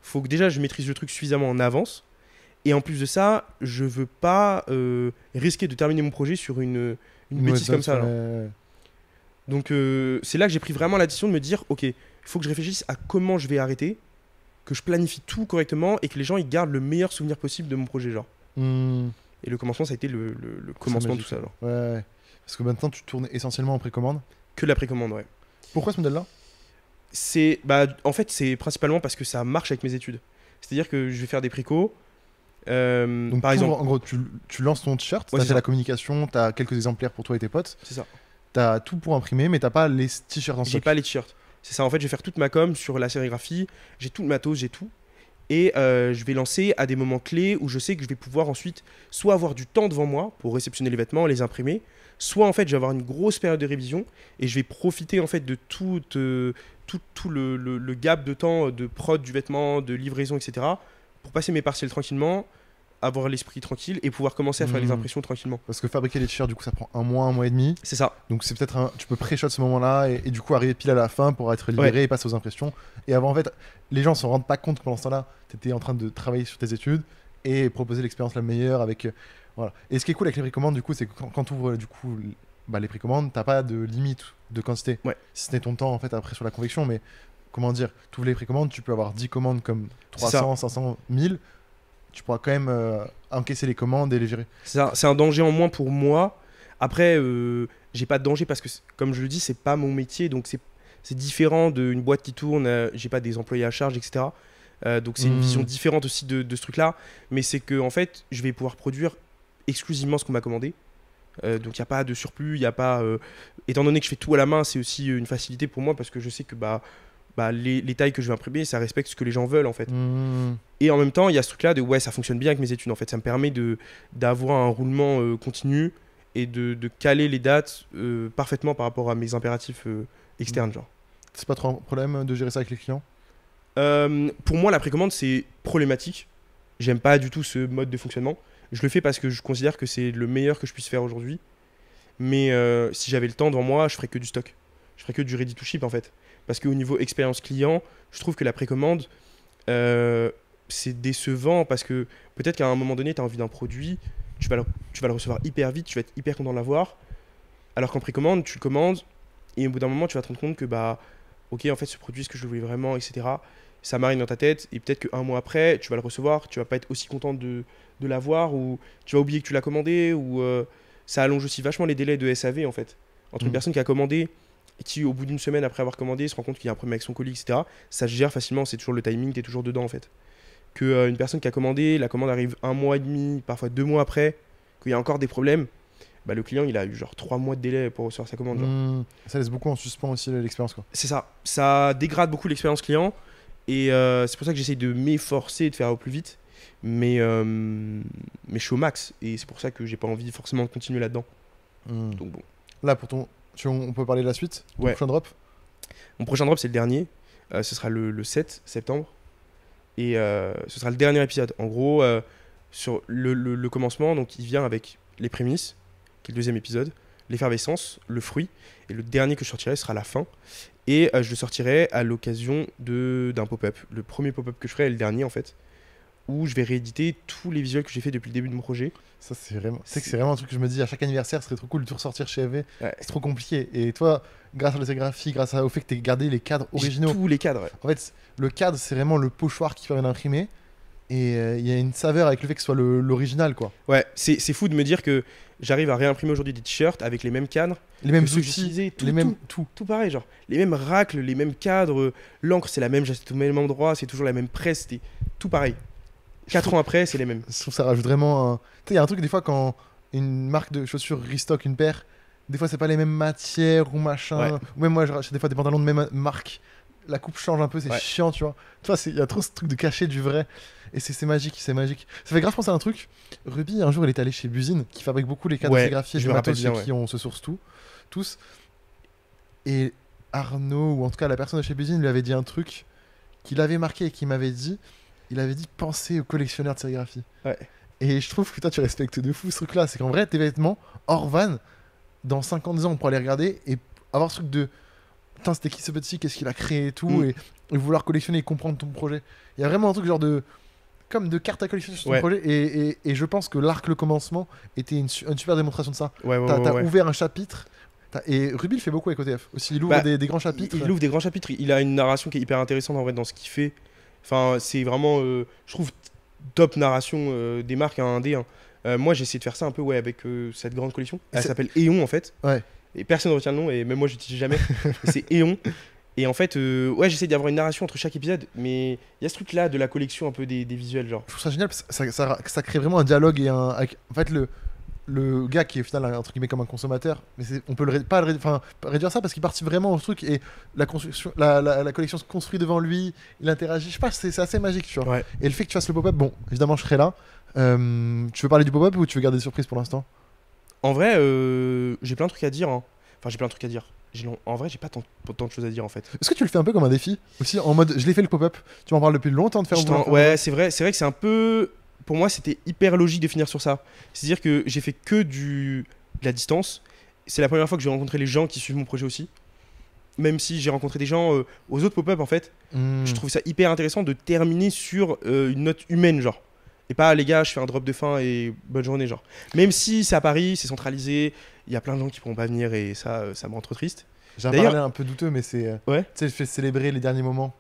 Faut que déjà je maîtrise le truc suffisamment en avance. Et en plus de ça, je veux pas risquer de terminer mon projet sur une bêtise comme ça. Genre. Ouais. Donc c'est là que j'ai pris vraiment la décision de me dire, ok, il faut que je réfléchisse à comment je vais arrêter, que je planifie tout correctement et que les gens ils gardent le meilleur souvenir possible de mon projet. Genre. Hmm. Et le commencement, ça a été le commencement de tout magique. ça. Genre. Ouais. Parce que maintenant, tu tournes essentiellement en précommande. Que la précommande, ouais. Pourquoi ce modèle-là? En fait, c'est principalement parce que ça marche avec mes études. C'est-à-dire que je vais faire des précos. Donc, Par exemple, en gros, tu lances ton t-shirt, Ouais, t'as c'est fait ça. la communication, t'as quelques exemplaires pour toi et tes potes, c'est ça. t'as tout pour imprimer, mais t'as pas les t-shirts en J'ai stock. pas les t-shirts. C'est ça, en fait, je vais faire toute ma com sur la sérigraphie. J'ai tout le matos, j'ai tout. Et je vais lancer à des moments clés où je sais que je vais pouvoir ensuite soit avoir du temps devant moi pour réceptionner les vêtements, les imprimer, soit en fait je vais avoir une grosse période de révision et je vais profiter en fait de tout le gap de temps de prod du vêtement, de livraison, etc. pour passer mes partiels tranquillement, avoir l'esprit tranquille et pouvoir commencer à faire les Mhm. impressions tranquillement. Parce que fabriquer les t-shirts, du coup, ça prend un mois et demi. C'est ça. Donc c'est peut-être tu peux pré-shot ce moment-là et du coup arriver pile à la fin pour être libéré et passer aux impressions. Et avant, en fait, les gens se rendent pas compte que pendant ce temps-là, t'étais en train de travailler sur tes études et proposer l'expérience la meilleure avec. Voilà. Et ce qui est cool avec les précommandes, du coup, c'est que quand tu ouvres du coup, les précommandes, t'as pas de limite de quantité. Ouais. Si ce n'est ton temps, en fait, après sur la convection, mais comment dire, tu ouvres les précommandes, tu peux avoir 10 commandes comme C'est ça. 300, 500, 1000. Tu pourras quand même encaisser les commandes et les gérer. C'est un danger en moins pour moi. Après, j'ai pas de danger parce que, comme je le dis, c'est pas mon métier. Donc, c'est différent d'une boîte qui tourne. J'ai pas des employés à charge, etc. Donc, c'est une vision différente aussi de ce truc-là. Mais c'est que, en fait, je vais pouvoir produire exclusivement ce qu'on m'a commandé. Donc il n'y a pas de surplus, il y a pas. Étant donné que je fais tout à la main, c'est aussi une facilité pour moi parce que je sais que les tailles que je vais imprimer, ça respecte ce que les gens veulent en fait. Et en même temps, il y a ce truc-là de ouais, ça fonctionne bien avec mes études en fait. Ça me permet d'avoir un roulement continu et de caler les dates parfaitement par rapport à mes impératifs externes, genre. C'est pas trop un problème de gérer ça avec les clients? Pour moi, la précommande, c'est problématique. J'aime pas du tout ce mode de fonctionnement. Je le fais parce que je considère que c'est le meilleur que je puisse faire aujourd'hui. Mais si j'avais le temps devant moi, je ferais que du stock. Je ferais que du ready to ship en fait. Parce qu'au niveau expérience client, je trouve que la précommande, c'est décevant parce que peut-être qu'à un moment donné, tu as envie d'un produit, tu vas le recevoir hyper vite, tu vas être hyper content de l'avoir. Alors qu'en précommande, tu le commandes et au bout d'un moment, tu vas te rendre compte que ok, en fait, ce produit, est-ce que je le voulais vraiment, etc. Ça marine dans ta tête et peut-être qu'un mois après, tu vas le recevoir, tu vas pas être aussi content de l'avoir ou tu vas oublier que tu l'as commandé ou ça allonge aussi vachement les délais de SAV en fait. Entre une personne qui a commandé et qui, au bout d'une semaine après avoir commandé, se rend compte qu'il y a un problème avec son colis, etc. Ça se gère facilement, c'est toujours le timing, tu es toujours dedans en fait. Une personne qui a commandé, la commande arrive 1 mois et demi, parfois 2 mois après, qu'il y a encore des problèmes, le client il a eu genre 3 mois de délai pour recevoir sa commande. Ça laisse beaucoup en suspens aussi l'expérience quoi. C'est ça, ça dégrade beaucoup l'expérience client et c'est pour ça que j'essaye de m'efforcer de faire au plus vite. Mais je suis au max et c'est pour ça que j'ai pas envie forcément de continuer là-dedans. Donc bon. Là on peut parler de la suite. Ouais. Prochain drop. Mon prochain drop c'est le dernier. Ce sera le 7 septembre et ce sera le dernier épisode. En gros sur le commencement, donc il vient avec les prémices, qui est le deuxième épisode, l'effervescence, le fruit, et le dernier que je sortirai sera la fin. Et je le sortirai à l'occasion d'un pop-up. Le premier pop-up que je ferai est le dernier en fait, où je vais rééditer tous les visuels que j'ai fait depuis le début de mon projet. Ça c'est vraiment un truc que je me dis à chaque anniversaire, ce serait trop cool de tout ressortir chez EV. Ouais. C'est trop compliqué. Et toi, grâce à la sérigraphie, grâce au fait que tu aies gardé les cadres originaux. Tous les cadres. Ouais. En fait, le cadre c'est vraiment le pochoir qui permet d'imprimer. Et il y a une saveur avec le fait que ce soit l'original quoi. Ouais, c'est fou de me dire que j'arrive à réimprimer aujourd'hui des t-shirts avec les mêmes cadres, les mêmes outils, tout pareil, genre les mêmes racles, les mêmes cadres, l'encre c'est la même, j'achète au même endroit, c'est toujours la même presse, c'était tout pareil. 4 ans après, c'est les mêmes. Je trouve ça rajoute vraiment un... Tu sais, il y a un truc des fois quand une marque de chaussures restock une paire, des fois c'est pas les mêmes matières ou machin, ouais. Ou même moi je rachète des fois des pantalons de même marque, la coupe change un peu, c'est chiant tu vois. Tu vois, il y a trop ce truc de cacher du vrai. Et c'est magique, c'est magique. Ça fait grave penser à un truc. Ruby, un jour, il est allé chez Buzine, qui fabrique beaucoup les cadres sérigraphiés, je me rappelle bien, qui on se source tous. Et Arnaud, ou en tout cas la personne de chez Buzine, lui avait dit un truc qu'il avait marqué et qu'il m'avait dit. Il avait dit pensez aux collectionneurs de sérigraphie. Ouais. Et je trouve que toi, tu respectes de fou ce truc-là. C'est qu'en vrai, tes vêtements, hors van, dans 50 ans, on pourra les regarder et avoir ce truc de putain, c'était qui ce petit, qu'est-ce qu'il a créé et tout, et vouloir collectionner et comprendre ton projet. Il y a vraiment un truc genre comme de cartes à collectionner sur ton projet et je pense que l'arc le commencement était une super démonstration de ça. T'as ouvert un chapitre et Ruby le fait beaucoup avec OTF aussi, il ouvre des grands chapitres. Il ouvre des grands chapitres, il a une narration qui est hyper intéressante en vrai dans ce qu'il fait. Enfin c'est vraiment je trouve top narration des marques indé. Moi j'ai essayé de faire ça un peu avec cette grande collection. Elle s'appelle Eon en fait. Et personne ne retient le nom et même moi j'utilise jamais. C'est Eon. Et en fait, j'essaie d'avoir une narration entre chaque épisode, mais il y a ce truc-là de la collection un peu des visuels, genre. Je trouve ça génial parce que ça crée vraiment un dialogue et avec, en fait, le gars qui est au final entre guillemets comme un consommateur, mais on peut pas réduire ça parce qu'il participe vraiment au truc et la construction, la collection se construit devant lui, il interagit. Je sais pas, c'est assez magique, tu vois. Ouais. Et le fait que tu fasses le pop-up, bon, évidemment, je serai là. Tu veux parler du pop-up ou tu veux garder des surprises pour l'instant? En vrai, j'ai plein de trucs à dire. Enfin, j'ai plein de trucs à dire. En vrai, j'ai pas tant de choses à dire en fait. Est-ce que tu le fais un peu comme un défi aussi, en mode je l'ai fait le pop-up, tu m'en parles depuis longtemps de faire Ouais, c'est vrai que c'est un peu. Pour moi, c'était hyper logique de finir sur ça. C'est-à-dire que j'ai fait que de la distance. C'est la première fois que j'ai rencontré les gens qui suivent mon projet aussi. Même si j'ai rencontré des gens aux autres pop-up en fait. Je trouve ça hyper intéressant de terminer sur une note humaine, genre. Et pas les gars, je fais un drop de fin et bonne journée, genre. Même si c'est à Paris, c'est centralisé, il y a plein de gens qui pourront pas venir et ça me rend trop triste. J'ai un parallèle un peu douteux, mais c'est. Ouais. Tu sais, je fais célébrer les derniers moments.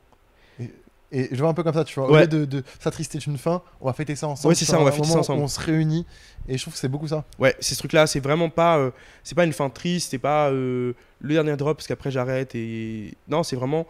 Et je vois un peu comme ça, tu vois. Au lieu de s'attrister d'une fin, on va fêter ça ensemble. Ouais, c'est ça, on va fêter ça ensemble. On se réunit. Et je trouve que c'est beaucoup ça. Ouais, c'est ce truc-là, c'est vraiment pas. C'est pas une fin triste, c'est pas le dernier drop parce qu'après j'arrête. Non, c'est vraiment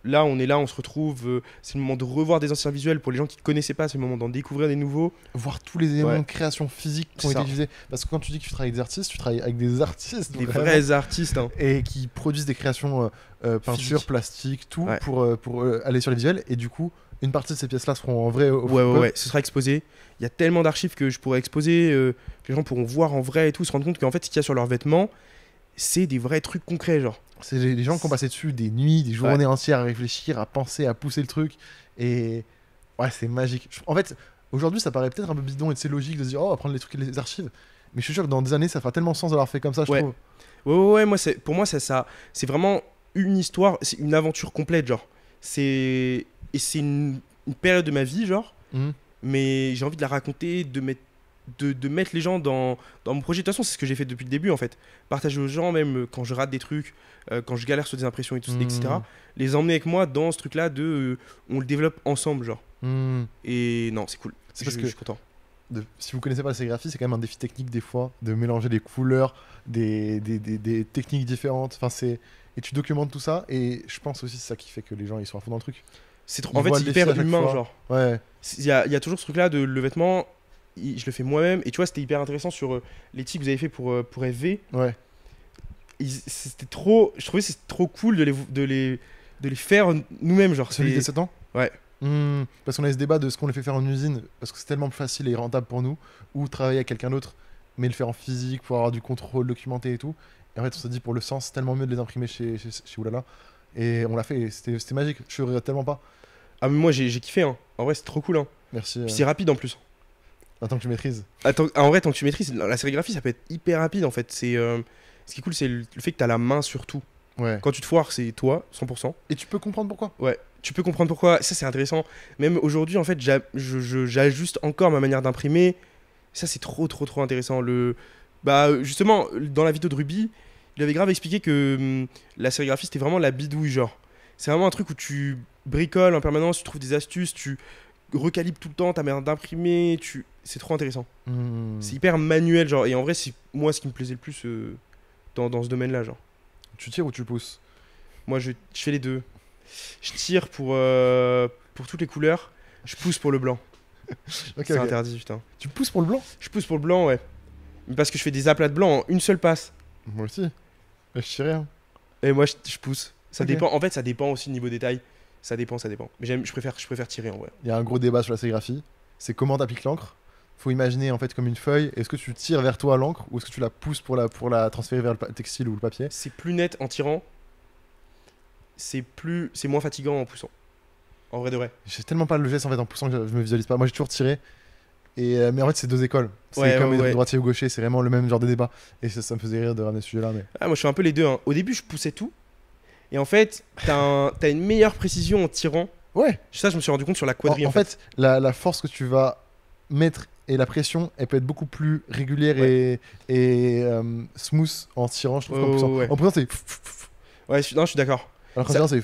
là, on est là, on se retrouve. C'est le moment de revoir des anciens visuels pour les gens qui ne connaissaient pas. C'est le moment d'en découvrir des nouveaux. Voir tous les éléments Ouais. de création physique qui ont C'est été ça. utilisés. Parce que quand tu dis que tu travailles avec des artistes, tu travailles avec des artistes. Des vraiment, vrais artistes. Hein. et qui produisent des créations peinture, Physique. plastique, tout Ouais. pour aller sur les visuels. Et du coup, une partie de ces pièces-là seront en vrai au Ouais, Flipper. ouais, ce sera exposé. Il y a tellement d'archives que je pourrais exposer, que les gens pourront voir en vrai et tout, se rendre compte qu'en fait, ce qu'il y a sur leurs vêtements, c'est des vrais trucs concrets, genre. C'est les gens qui ont passé dessus des nuits, des journées entières à réfléchir, à penser, à pousser le truc. Et ouais, c'est magique. En fait, aujourd'hui, ça paraît peut-être un peu bidon et c'est logique de se dire, oh, on va prendre les trucs et les archives. Mais je suis sûr que dans des années, ça fera tellement sens d'avoir fait comme ça, je Ouais. trouve. Ouais, moi, pour moi, c'est vraiment une histoire, c'est une aventure complète, genre. Et c'est une période de ma vie, genre. Mhm. Mais j'ai envie de la raconter, de mettre les gens dans mon projet. De toute façon, c'est ce que j'ai fait depuis le début, en fait. Partager aux gens, même quand je rate des trucs, quand je galère sur des impressions et tout, etc. Mhm. Les emmener avec moi dans ce truc-là on le développe ensemble, genre. Mhm. Et non, c'est cool. C'est parce que- Je suis content. Si vous connaissez pas la sérigraphie, c'est quand même un défi technique des fois, de mélanger les couleurs, des techniques différentes. Enfin, et tu documentes tout ça, et je pense aussi c'est ça qui fait que les gens ils sont à fond dans le truc. En fait, voient c'est le défi à hyper chaque humain, fois. genre. Ouais. Il y a toujours ce truc-là de le vêtement, je le fais moi-même. Et tu vois, c'était hyper intéressant sur les tics que vous avez fait pour FV. Ouais. C'était trop. Je trouvais que c'était trop cool de les faire nous-mêmes, genre. Celui des 7 ans. Ouais. Parce qu'on a ce débat de ce qu'on les fait faire en usine, parce que c'est tellement plus facile et rentable pour nous, ou travailler avec quelqu'un d'autre, mais le faire en physique pour avoir du contrôle documenté et tout. Et en fait, on s'est dit pour le sens, c'est tellement mieux de les imprimer chez Oulala. Et on l'a fait, et c'était magique. Je regrette tellement pas. Ah, mais moi, j'ai kiffé, hein. En vrai, c'est trop cool, hein. Merci. Puis c'est rapide en plus. Attends que tu maîtrises. Attends, en vrai, tant que tu maîtrises, la sérigraphie, ça peut être hyper rapide en fait. Ce qui est cool, c'est le fait que tu as la main sur tout. Ouais. Quand tu te foires, c'est toi, 100%. Et tu peux comprendre pourquoi. Ouais, tu peux comprendre pourquoi. Ça, c'est intéressant. Même aujourd'hui, en fait, j'ajuste encore ma manière d'imprimer. Ça, c'est trop intéressant. Justement, dans la vidéo de Ruby, il avait grave expliqué que la sérigraphie, c'était vraiment la bidouille, genre. C'est vraiment un truc où tu bricoles en permanence, tu trouves des astuces, tu recalibres tout le temps ta manière d'imprimer. C'est trop intéressant. C'est hyper manuel, genre. Et en vrai, c'est moi ce qui me plaisait le plus dans ce domaine-là, genre. Tu tires ou tu pousses? Moi, je fais les deux. Je tire pour toutes les couleurs. Je pousse pour le blanc. Ok, C'est ok. interdit, putain. Tu pousses pour le blanc? Je pousse pour le blanc, ouais. Mais parce que je fais des aplats de blanc en une seule passe. Moi aussi. Mais je tire rien. Et moi, je pousse. Ça Ok. dépend. En fait, ça dépend aussi du niveau détail. Ça dépend. Mais je préfère tirer en vrai. Il y a un gros débat sur la sérigraphie. C'est comment t'appliques l'encre. Faut imaginer en fait comme une feuille. Est-ce que tu tires vers toi l'encre ou est-ce que tu la pousses pour la transférer vers le textile ou le papier? C'est plus net en tirant. C'est moins fatigant en poussant. En vrai de vrai. J'ai tellement pas le geste en fait en poussant que je me visualise pas. Moi j'ai toujours tiré. Mais en fait c'est deux écoles. C'est Ouais, comme ouais, les ouais. droitiers ou gauchers, c'est vraiment le même genre de débat. Et ça me faisait rire de ramener ce sujet-là. Mais... Ah, moi, je suis un peu les deux, hein. Au début, je poussais tout. Et en fait, t'as une meilleure précision en tirant. Ouais. Ça, je me suis rendu compte sur la quadrille. En fait, la force que tu vas mettre et la pression, elle peut être beaucoup plus régulière et smooth en tirant, je trouve, qu'en poussant. Ouais. En poussant, c'est. Ouais, je suis d'accord. Alors qu'en Ça- tirant, c'est.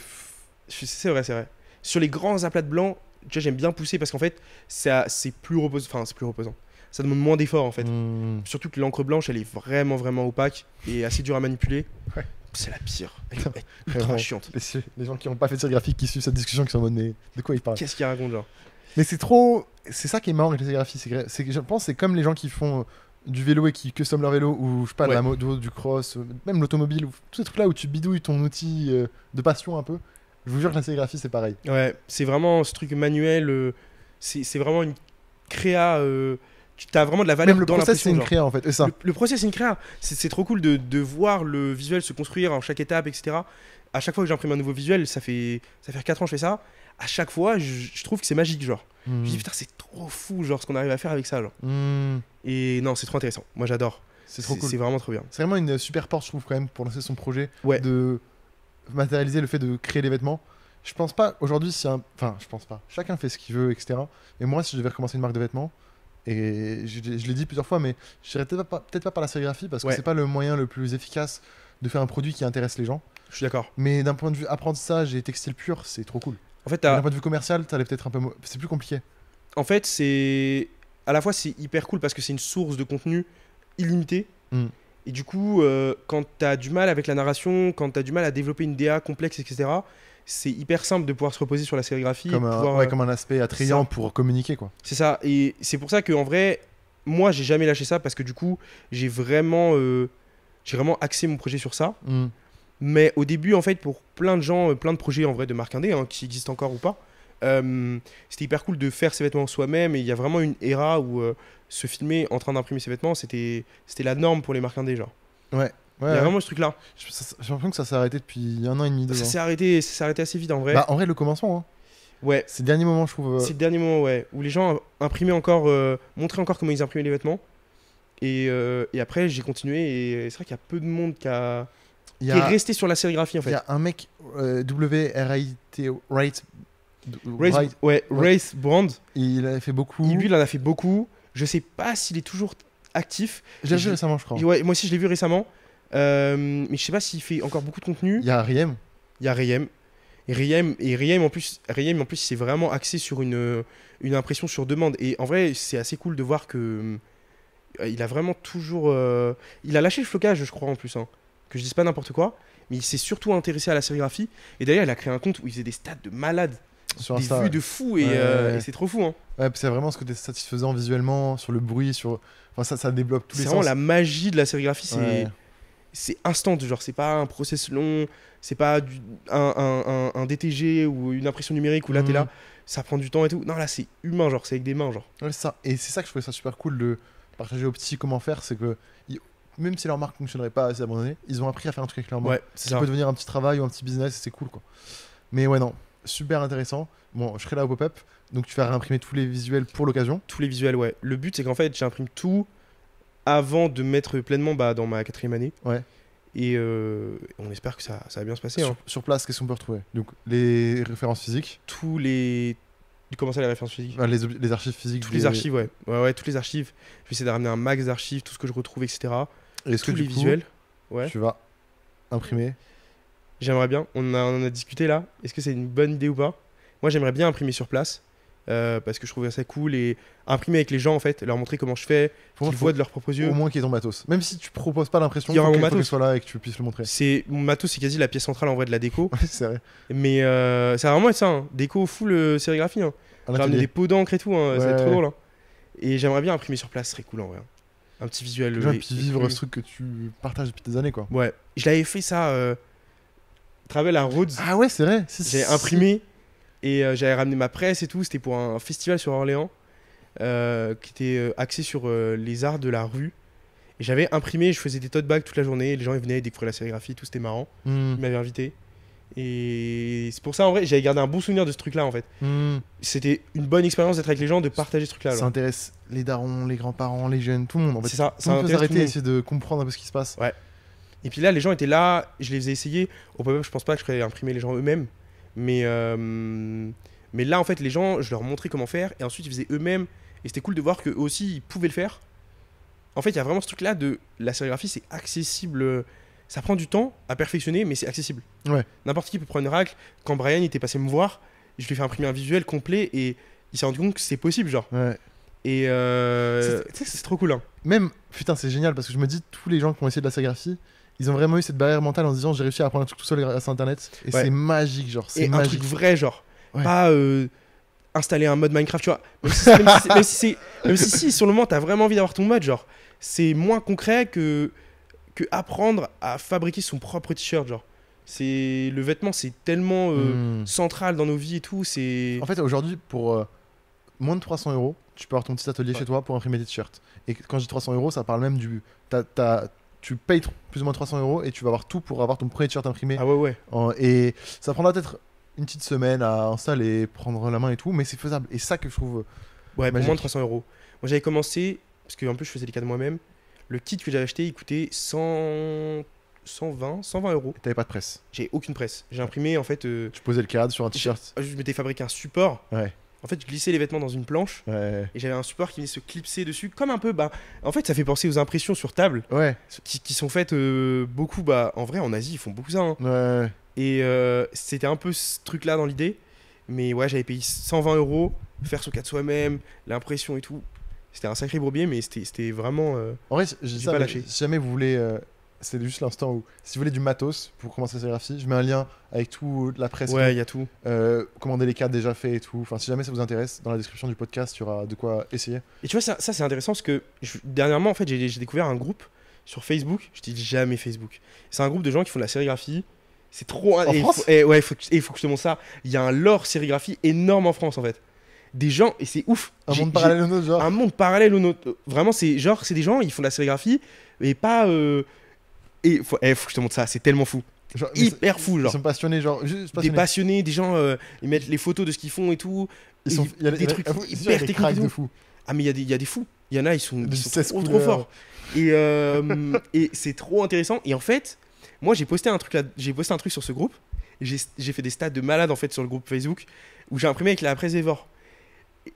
C'est vrai, c'est vrai. Sur les grands aplats de blanc, déjà, j'aime bien pousser parce qu'en fait, c'est plus reposant. Enfin, c'est plus reposant. Ça demande moins d'efforts en fait. Surtout que l'encre blanche, elle est vraiment opaque et assez dure à manipuler. Ouais. C'est la pire. Elle Putain, est ultra vraiment. chiante. Les gens qui n'ont pas fait de sérigraphie qui suivent cette discussion qui sont en mode mais de quoi ils parlent? Qu'est-ce qu'il raconte, genre? Mais c'est trop. C'est ça qui est marrant avec la sérigraphie. C'est que je pense que c'est comme les gens qui font du vélo et qui custom leur vélo ou je sais pas, de Ouais. la moto, du cross, même l'automobile, ou tous ces trucs là où tu bidouilles ton outil de passion un peu. Je vous jure que la sérigraphie c'est pareil. Ouais, c'est vraiment ce truc manuel. C'est vraiment une créa. Tu as vraiment de la valeur Même le dans process c'est l'impression. une genre. créa en fait. Et ça. Le process, c'est une créa. C'est trop cool de voir le visuel se construire en chaque étape, etc. À chaque fois que j'imprime un nouveau visuel, ça fait 4 ans que je fais ça. À chaque fois, je trouve que c'est magique, genre. Je me dis, putain, c'est trop fou, genre, ce qu'on arrive à faire avec ça, genre. Et non, c'est trop intéressant. Moi, j'adore. C'est trop cool. C'est vraiment trop bien. C'est vraiment une super porte, je trouve, quand même, pour lancer son projet. Ouais. De matérialiser le fait de créer des vêtements. Je pense pas, aujourd'hui, si un... Enfin, je pense pas. Chacun fait ce qu'il veut, etc. Et moi, si je devais recommencer une marque de vêtements, et je l'ai dit plusieurs fois, mais je dirais peut-être pas par la sérigraphie, parce que Ouais. c'est pas le moyen le plus efficace de faire un produit qui intéresse les gens. Je suis d'accord. Mais d'un point de vue apprentissage et textile pur, c'est trop cool. En fait, D'un point de vue commercial, t'allais peut-être un peu... C'est plus compliqué. c'est à la fois c'est hyper cool parce que c'est une source de contenu illimitée. Mm. Et du coup, quand t'as du mal avec la narration, quand t'as du mal à développer une DA complexe, etc., c'est hyper simple de pouvoir se reposer sur la sérigraphie. Comme, et un, pouvoir, ouais, comme un aspect attrayant ça. pour communiquer, quoi. C'est ça. Et c'est pour ça que en vrai, moi, j'ai jamais lâché ça parce que du coup, j'ai vraiment axé mon projet sur ça. Hmm. Mais au début, en fait, pour plein de gens, plein de projets en vrai de marque indé, hein, qui existent encore ou pas, c'était hyper cool de faire ses vêtements soi-même. Et il y a vraiment une era où se filmer en train d'imprimer ses vêtements, c'était la norme pour les marques indé, genre. Ouais. Il y a Ouais. vraiment ce truc-là. J'ai l'impression que ça s'est arrêté depuis 1 an et demi, 2 Ça ans. s'est arrêté assez vite en vrai. Bah, en vrai, le commencement, hein. Ouais, C'est le dernier moment, je trouve. c'est le dernier moment, ouais, où les gens imprimaient encore, montraient encore comment ils imprimaient les vêtements. Et après, j'ai continué et c'est vrai qu'il y a peu de monde Il qui y est a, resté sur la sérigraphie en il y fait. a un mec, W-R-I-T, Wright, Race, ouais, Ouais. Race Brand, il a fait beaucoup. lui, il en a fait beaucoup. Je sais pas s'il est toujours actif. Je l'ai vu je- récemment, je crois. Ouais, moi aussi, je l'ai vu récemment. Mais je sais pas s'il fait encore beaucoup de contenu. Il y a Riem. Il y a Riem. Et Riem, en plus, il s'est vraiment axé sur une impression sur demande. Et en vrai, c'est assez cool de voir que il a vraiment toujours. Il a lâché le flocage, je crois, en plus. Hein. Que je dise pas n'importe quoi. Mais il s'est surtout intéressé à la sérigraphie. Et d'ailleurs, il a créé un compte où il faisait des stats de malade. Sur Des Insta, vues ouais. de fou. Et, Ouais, ouais. et c'est trop fou. Hein. Ouais, puis c'est vraiment ce côté satisfaisant visuellement, sur le bruit, sur. Enfin, ça débloque tous C'est les vraiment sens. la magie de la sérigraphie. Ouais. C'est instant. Genre, c'est pas un process long. C'est pas un DTG ou une impression numérique où là, t'es Mhm. là. Ça prend du temps et tout. Non, là, c'est humain. Genre, c'est avec des mains. Genre. Ouais, c'est ça. Et c'est ça que je trouvais ça super cool de partager aux petits comment faire, c'est que même si leur marque fonctionnerait pas assez abandonnée, ils ont appris à faire un truc avec leur marque. Ouais, c'est Ça ça. peut devenir un petit travail ou un petit business, et c'est cool, quoi. Mais ouais, non, super intéressant. Bon, je serai là au pop-up, donc tu vas réimprimer tous les visuels pour l'occasion. Tous les visuels, ouais. Le but, c'est qu'en fait, j'imprime tout avant de mettre pleinement dans ma 4e année. Ouais. Et on espère que ça va bien se passer. Hein. Sur place, qu'est-ce qu'on peut retrouver? Donc les références physiques, Tous les. Comment ça, les références physiques? les archives physiques. Toutes les archives, ouais. Ouais, toutes les archives. Je vais essayer de ramener un max d'archives, tout ce que je retrouve, etc. Et est-ce que Tous du les coup, visuels. Ouais. tu vas imprimer? J'aimerais bien. On en a discuté là. Est-ce que c'est une bonne idée ou pas? Moi, j'aimerais bien imprimer sur place. Parce que je trouverais ça cool et imprimer avec les gens en fait, leur montrer comment je fais, Pour moi, qu'ils faut voient de leurs propres yeux. au moins qu'il y ait ton matos. Même si tu proposes pas l'impression, Il y aura faut mon qu'il faut matos. qu'il soit là et que tu puisses le montrer. C'est mon matos, c'est quasi la pièce centrale en vrai de la déco. Ouais, c'est vrai. Mais ça va vraiment être ça, hein. Déco full sérigraphie. Hein. Un J'ai ramené atelier. des pots d'encre et tout, hein. Ça va être trop Ouais. drôle. Hein. Et j'aimerais bien imprimer sur place, ce serait cool en vrai. Hein. Un petit visuel. Et puis vivre écrit. ce truc que tu partages depuis des années, quoi. Ouais, je l'avais fait ça. Travel à Rhodes, Ah ouais, c'est vrai. j'avais imprimé et j'avais ramené ma presse et tout. C'était pour un festival sur Orléans qui était axé sur les arts de la rue. Et j'avais imprimé, je faisais des tote bags toute la journée. Les gens ils venaient découvrir la sérigraphie, tout c'était marrant. Hmm. Ils m'avaient invité. Et c'est pour ça, en vrai, j'avais gardé un bon souvenir de ce truc-là, en fait. Hmm. C'était une bonne expérience d'être avec les gens, de partager ce truc-là. Ça genre. intéresse les darons, les grands-parents, les jeunes, tout le monde. En fait. C'est ça, Tout ça le monde peut intéresse tout s'arrêter le et monde. essayer de comprendre un peu ce qui se passe. Et puis là, les gens étaient là, je les ai essayés. Au pop-up, je pense pas que je ferais imprimer les gens eux-mêmes. Mais là, en fait, les gens, je leur montrais comment faire. Et ensuite, ils faisaient eux-mêmes. Et c'était cool de voir qu'eux aussi, ils pouvaient le faire. En fait, il y a vraiment ce truc-là de la sérigraphie, c'est accessible. Ça prend du temps à perfectionner, mais c'est accessible. Ouais. N'importe qui peut prendre une règle. Quand Brian il était passé me voir, je lui ai fait imprimer un visuel complet et il s'est rendu compte que c'est possible, genre. Ouais. Et c'est trop cool. Hein. Même, putain, c'est génial parce que je me dis, tous les gens qui ont essayé de la sérigraphie, ils ont vraiment eu cette barrière mentale en se disant, j'ai réussi à apprendre un truc tout seul grâce à Internet. Et Ouais. c'est magique, genre. C'est Et un magique. truc vrai, genre. Ouais. Pas installer un mode Minecraft, tu vois. Même si sur le moment t'as vraiment envie d'avoir ton mode, genre, c'est moins concret que apprendre à fabriquer son propre t-shirt, genre. Le vêtement, c'est tellement Hmm. central dans nos vies et tout. C'est. En fait, aujourd'hui, pour moins de 300 €, tu peux avoir ton petit atelier chez toi pour imprimer des t-shirts. Et quand je dis 300 €, ça parle même du. Tu payes plus ou moins 300 € et tu vas avoir tout pour avoir ton premier t-shirt imprimé. Ah ouais. Et ça prendra peut-être une petite semaine à installer, prendre la main et tout, mais c'est faisable. Et ça que je trouve. Ouais, pour Magique. moins de 300 euros. Moi, j'avais commencé, parce qu'en plus, je faisais les cadres moi-même. Le kit que j'avais acheté, il coûtait 120 euros. T'avais pas de presse. J'ai aucune presse. J'ai imprimé, en fait. Tu posais le cadre sur un t-shirt. Je m'étais fabriqué un support. Ouais. En fait, je glissais les vêtements dans une planche. Ouais. Et j'avais un support qui venait se clipser dessus, comme un peu. En fait, ça fait penser aux impressions sur table, Ouais. qui sont faites beaucoup. En vrai, en Asie, ils font beaucoup ça. Hein. Ouais. Et c'était un peu ce truc-là dans l'idée. Mais ouais, j'avais payé 120 euros, faire son cadre soi-même, l'impression et tout. C'était un sacré bourbier, mais c'était vraiment. En vrai, je dis J'ai ça, pas mais lâché. si jamais vous voulez c'est juste l'instant où, si vous voulez du matos pour commencer la sérigraphie, je mets un lien avec toute la presse, Ouais, il y a tout. commander les cadres déjà faits et tout. Enfin, si jamais ça vous intéresse, dans la description du podcast, il y aura de quoi essayer. Et tu vois, ça c'est intéressant parce que dernièrement, en fait, j'ai découvert un groupe sur Facebook. Je dis jamais Facebook. C'est un groupe de gens qui font de la sérigraphie. C'est trop. En France ouais, il faut que je te montre ça. Il y a un lore sérigraphie énorme en France, en fait. Des gens, et c'est ouf. Un monde parallèle au nôtre, genre. Un monde parallèle au nôtre. Vraiment, c'est genre, c'est des gens, ils font de la sérigraphie, mais pas. Et faut que je te montre ça, c'est tellement fou. Genre, Hyper fou, Ils genre. sont passionnés, genre. Juste Des passionnés. passionnés, des gens, ils mettent les photos de ce qu'ils font et tout. Ils sont, il y a des trucs avoue, c'est sûr, il y a hyper des techniques cracks et de tout. fou. Ah, mais il y a des fous. Il y en a, ils sont De trop, 16 trop couleurs. forts. Et c'est trop intéressant. Et en fait, moi, j'ai posté un truc sur ce groupe. J'ai fait des stats de malade en fait sur le groupe Facebook où j'ai imprimé avec la presse Evor.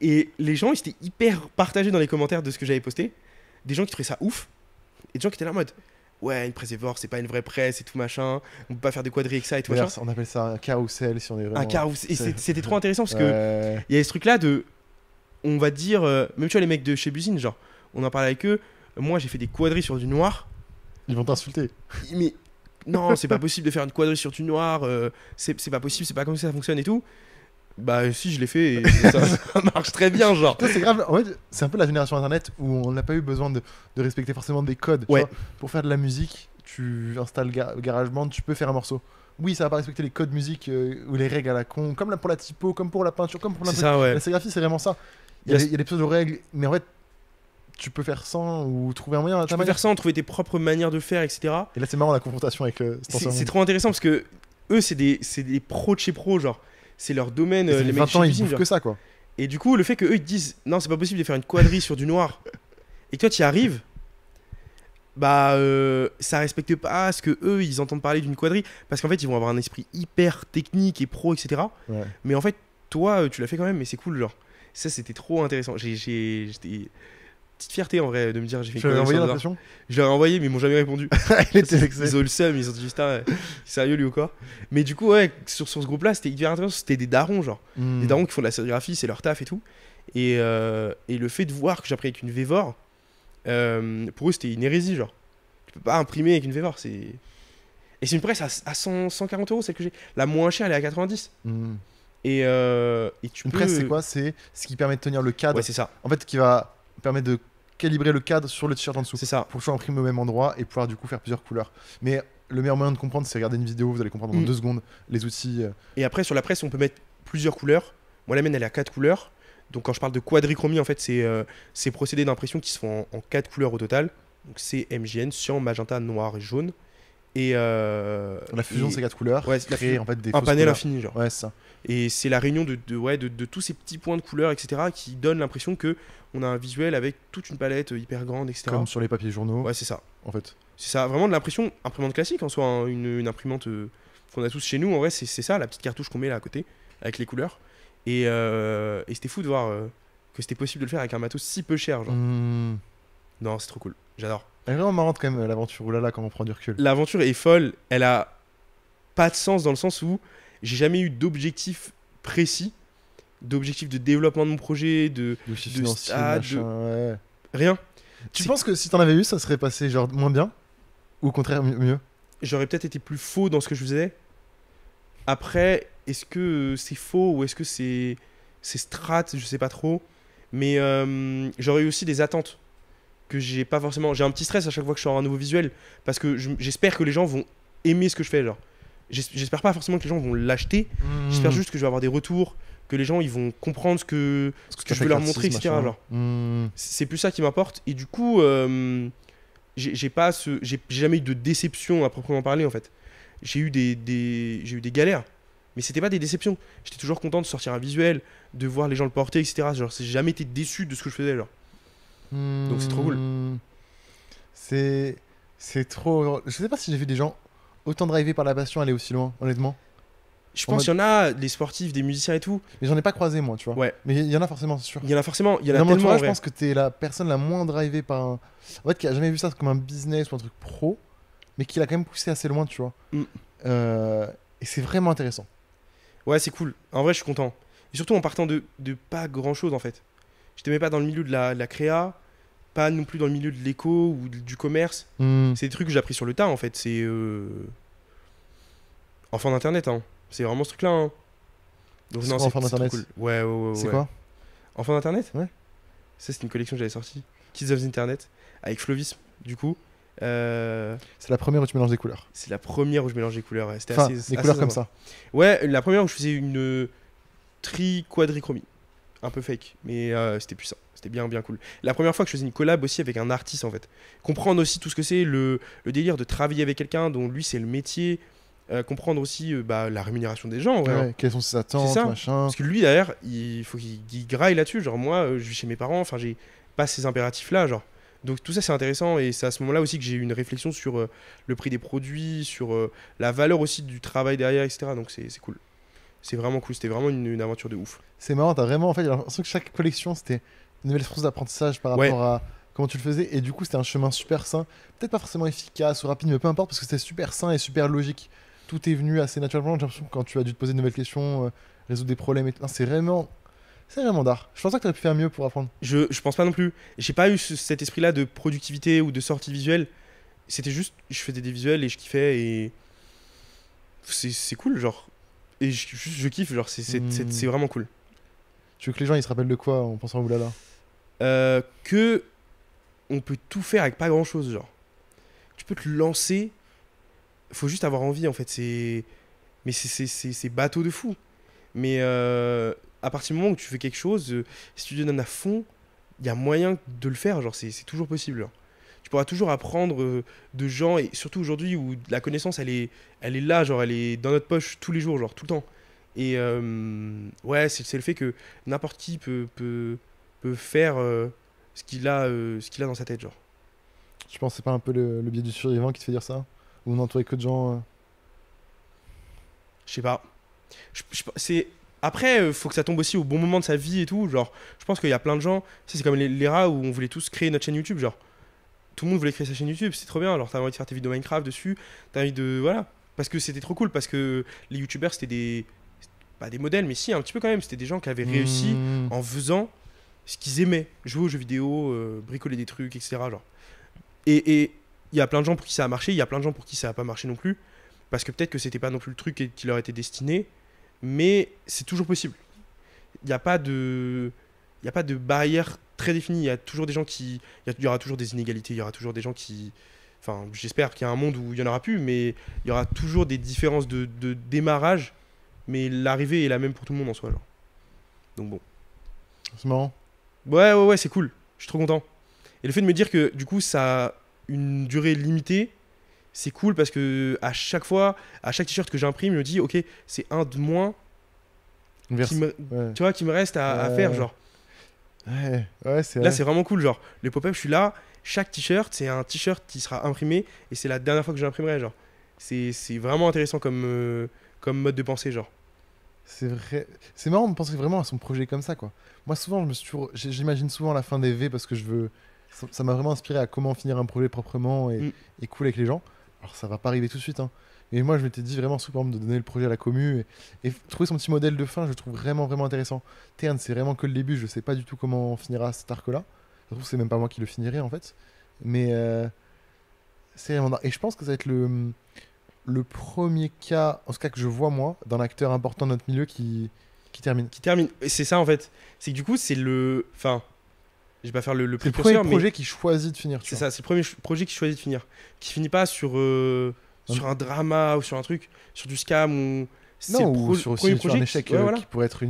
Et les gens, ils étaient hyper partagés dans les commentaires de ce que j'avais posté. Des gens qui trouvaient ça ouf. Et des gens qui étaient là en mode ouais, une presse Evor, c'est pas une vraie presse et tout machin. On peut pas faire de quadrilles avec ça et tout D'ailleurs, machin. on appelle ça un carrousel si on est vraiment. Un carrousel. Et c'est- c'était trop intéressant parce que Ouais. il y a ce truc là de. On va dire. Même tu vois, les mecs de chez Busine, genre, on en parlait avec eux. Moi, j'ai fait des quadrilles sur du noir. Ils vont t'insulter. Mais non, c'est pas possible de faire une quadrille sur du noir. C'est pas possible, c'est pas comme ça fonctionne et tout. Bah, si, je l'ai fait et ça marche très bien, genre. Putain, c'est grave. En fait, c'est un peu la génération internet où on n'a pas eu besoin de respecter forcément des codes. Tu Ouais. vois. Pour faire de la musique, tu installes GarageBand, tu peux faire un morceau. Oui, ça va pas respecter les codes musique ou les règles à la con, comme là pour la typo, comme pour la peinture, comme pour C'est la ça, ouais. La sérigraphie, c'est vraiment ça. Il y a des pseudo-règles, mais en fait, tu peux faire sans ou trouver un moyen à Tu ta peux manière. faire ça, trouver tes propres manières de faire, etc. Et là, c'est marrant la confrontation avec cet ancien C'est monde. trop intéressant parce que eux, c'est des pros de chez pros, genre. C'est leur domaine, Et ça fait les mecs 20 de chez ans, ils Busine, bouffent genre. que ça, quoi. Et du coup, le fait qu'eux ils te disent non, c'est pas possible de faire une quadrille sur du noir et que toi tu y arrives, bah ça respecte pas ce que eux ils entendent parler d'une quadrille parce qu'en fait ils vont avoir un esprit hyper technique et pro, etc. Ouais. Mais en fait, toi tu l'as fait quand même, mais c'est cool, genre. Ça c'était trop intéressant. J'étais petite fierté en vrai de me dire j'ai fait une Tu avais quadrille envoyé sur le noir. l'impression. Je leur ai envoyé, mais ils m'ont jamais répondu. Il était vexé. Ils ont eu le seum, ils ont dit juste ah, sérieux lui ou quoi. Mais du coup, ouais, sur ce groupe là, c'était hyper intéressant. C'était des darons, genre. Hmm. Des darons qui font de la sérigraphie, c'est leur taf et tout. Et le fait de voir que j'appris avec une Vévor, pour eux c'était une hérésie, genre. Tu peux pas imprimer avec une Vévor, c'est. Et c'est une presse à 140 euros, celle que j'ai. La moins chère, elle est à 90. Hmm. Et tu Une peux. presse, c'est quoi? C'est ce qui permet de tenir le cadre. Ouais, c'est ça. En fait, qui va permettre de calibrer le cadre sur le t-shirt en dessous. C'est ça. Pour que je sois imprimé au même endroit et pouvoir du coup faire plusieurs couleurs. Mais le meilleur moyen de comprendre, c'est regarder une vidéo, vous allez comprendre en 2 secondes les outils. Et après, sur la presse, on peut mettre plusieurs couleurs. Moi, la mienne, elle est à 4 couleurs. Donc, quand je parle de quadrichromie, en fait, c'est ces procédés d'impression qui se font en 4 couleurs au total. Donc, c'est MJN, cyan, magenta, noir et jaune. Et La fusion de ces 4 couleurs, ouais, la crée fusion. en fait des un fausses panel couleurs. infini, genre. Ouais, c'est ça. Et c'est la réunion de tous ces petits points de couleur, etc., qui donne l'impression que on a un visuel avec toute une palette hyper grande, etc. Comme sur les papiers journaux, Ouais, c'est ça. en fait. C'est ça, vraiment de l'impression, imprimante classique en soi, hein, une imprimante qu'on a tous chez nous. En vrai, c'est ça, la petite cartouche qu'on met là à côté, avec les couleurs. Et c'était fou de voir que c'était possible de le faire avec un matos si peu cher. Genre. Hmm. Non, c'est trop cool, j'adore. Elle est vraiment marrante quand même, l'aventure. Oulala, quand on prend du recul. L'aventure est folle, elle a pas de sens dans le sens où j'ai jamais eu d'objectif précis, d'objectif de développement de mon projet, de Dossier de financier, stade, machin, ouais. rien. Tu C'est- penses que si t'en avais eu, ça serait passé genre moins bien? Ou au contraire mieux? J'aurais peut-être été plus faux dans ce que je faisais. Après, est-ce que c'est faux ou est-ce que c'est strat, je sais pas trop. Mais j'aurais eu aussi des attentes que j'ai pas forcément. J'ai un petit stress à chaque fois que je sors un nouveau visuel parce que j'espère que les gens vont aimer ce que je fais. Genre, j'espère pas forcément que les gens vont l'acheter. J'espère juste que je vais avoir des retours, que les gens ils vont comprendre ce que je veux leur montrer, etc. Genre. C'est plus ça qui m'importe. Et du coup, j'ai jamais eu de déception à proprement parler en fait. J'ai eu j'ai eu des galères, mais c'était pas des déceptions. J'étais toujours content de sortir un visuel, de voir les gens le porter, etc. Genre, j'ai jamais été déçu de ce que je faisais. Genre. Donc c'est trop cool. C'est trop. Je sais pas si j'ai vu des gens autant drivés par la passion aller aussi loin, honnêtement. Je pense qu'il y en a, des sportifs, des musiciens et tout. Mais j'en ai pas croisé moi, tu vois. Ouais. Mais il y en a forcément, c'est sûr. Il y en a forcément, il y en a Dans mon tellement en entourage, je vrai. pense que t'es la personne la moins drivée par un. En fait, qui a jamais vu ça comme un business ou un truc pro, mais qui l'a quand même poussé assez loin, tu vois. Mm. Et c'est vraiment intéressant. Ouais, c'est cool. En vrai, je suis content. Et surtout en partant de pas grand chose en fait. J'étais même pas dans le milieu de la créa. pas non plus dans le milieu de l'éco ou du commerce. C'est des trucs que j'ai appris sur le tas, en fait. C'est enfant d'internet, hein. C'est vraiment ce truc-là, hein. Donc C'est non, quoi, enfant trop d'internet? cool. Ouais. C'est quoi? Enfant d'internet? Ouais. Ça, c'est une collection que j'avais sortie. Kids of Internet avec Flovis, du coup. C'est la première où tu mélanges des couleurs. C'est la première où je mélange les couleurs. Ouais. C'était Enfin, assez, des assez couleurs comme sympa. ça. Ouais, la première où je faisais une tri-quadrichromie. Un peu fake, mais c'était puissant. C'était bien cool. La première fois que je faisais une collab aussi avec un artiste, en fait. Comprendre aussi tout ce que c'est, le délire de travailler avec quelqu'un dont lui, c'est le métier. Comprendre aussi la rémunération des gens, en vrai, hein. Ouais, quelles sont ses attentes, C'est ça. machin. Parce que lui, derrière, il faut qu'il graille là-dessus. Genre, moi, je vis chez mes parents, enfin, j'ai pas ces impératifs-là, genre. Donc, tout ça, c'est intéressant. Et c'est à ce moment-là aussi que j'ai eu une réflexion sur le prix des produits, sur la valeur aussi du travail derrière, etc. Donc, c'est cool. C'est vraiment cool. C'était vraiment une aventure de ouf. C'est marrant, t'as vraiment en fait, j'ai l'impression que chaque collection c'était une nouvelle source d'apprentissage par Ouais. rapport à comment tu le faisais. Et du coup, c'était un chemin super sain. Peut-être pas forcément efficace ou rapide, mais peu importe, parce que c'était super sain et super logique. Tout est venu assez naturellement. J'ai l'impression que quand tu as dû te poser de nouvelles questions, résoudre des problèmes et tout. Non, c'est vraiment d'art. Je pense pas que t'aurais pu faire mieux pour apprendre. Je pense pas non plus. J'ai pas eu cet esprit-là de productivité ou de sortie visuelle. C'était juste, je faisais des visuels et je kiffais et c'est cool, genre. Et je kiffe, genre, c'est vraiment cool. Tu veux que les gens ils se rappellent de quoi en pensant à Oulala? Que on peut tout faire avec pas grand-chose, genre. Tu peux te lancer, faut juste avoir envie, en fait. Mais c'est bateau de fou. Mais à partir du moment où tu fais quelque chose, si tu te donnes à fond, il y a moyen de le faire, genre, c'est toujours possible, genre. Tu pourras toujours apprendre de gens, et surtout aujourd'hui où la connaissance, elle est là, genre, elle est dans notre poche tous les jours, genre, tout le temps. Et ouais, c'est le fait que n'importe qui peut faire ce qu'il a dans sa tête, genre. Je pense que c'est pas un peu le biais du survivant qui te fait dire ça? Ou non, toi, que de gens. Je sais pas. C'est... Après, faut que ça tombe aussi au bon moment de sa vie et tout. Genre, je pense qu'il y a plein de gens. C'est comme les rats où on voulait tous créer notre chaîne YouTube. Genre, tout le monde voulait créer sa chaîne YouTube. C'est trop bien. Alors, t'as envie de faire tes vidéos Minecraft dessus. T'as envie de. Voilà. Parce que c'était trop cool. Parce que les YouTubers, c'était des. Pas des modèles, mais si, un petit peu quand même. C'était des gens qui avaient réussi Mmh. en faisant ce qu'ils aimaient. Jouer aux jeux vidéo, bricoler des trucs, etc. Genre. Et il y a plein de gens pour qui ça a marché. Il y a plein de gens pour qui ça a pas marché non plus. Parce que peut-être que c'était pas non plus le truc qui leur était destiné. Mais c'est toujours possible. Il n'y a pas de. Il y a pas de barrière très définie. Il y a toujours des gens qui. Il y aura toujours des inégalités. Il y aura toujours des gens qui. Enfin, j'espère qu'il y a un monde où il y en aura plus, mais il y aura toujours des différences de démarrage. Mais l'arrivée est la même pour tout le monde en soi, genre. Donc bon. C'est marrant. Ouais, c'est cool. Je suis trop content. Et le fait de me dire que du coup, ça a une durée limitée, c'est cool parce que à chaque fois, à chaque t-shirt que j'imprime, je me dis, ok, c'est un de moins Vers- qui me, Ouais. tu vois, qui me reste à faire, genre. Ouais, c'est Là, vrai. c'est vraiment cool, genre. Le pop-up, je suis là, chaque t-shirt, c'est un t-shirt qui sera imprimé et c'est la dernière fois que je l'imprimerai, genre. C'est vraiment intéressant comme mode de pensée, genre. C'est vrai. C'est marrant de penser vraiment à son projet comme ça, quoi. Moi, souvent, j'imagine souvent la fin des V parce que je veux. Ça m'a vraiment inspiré à comment finir un projet proprement Mm. et cool avec les gens. Alors, ça va pas arriver tout de suite, hein. Mais moi, je m'étais dit vraiment, sous forme de donner le projet à la commu et trouver son petit modèle de fin, je le trouve vraiment, vraiment intéressant. Terne, c'est vraiment que le début. Je sais pas du tout comment on finira cet arc-là. Je trouve que c'est même pas moi qui le finirai, en fait. Mais c'est vraiment. Et je pense que ça va être le premier cas, en tout cas que je vois moi, d'un acteur important de notre milieu qui termine. Qui termine. Et c'est ça, en fait. C'est que du coup, c'est le. Enfin, je vais pas faire le C'est le précurseur, premier mais projet qui choisit de finir. Tu c'est vois. ça, c'est le premier projet qui choisit de finir. Qui finit pas sur un drama ou sur un truc, sur du scam ou. C'est Non, le ou sur aussi premier sur projet un échec ouais, voilà. qui pourrait être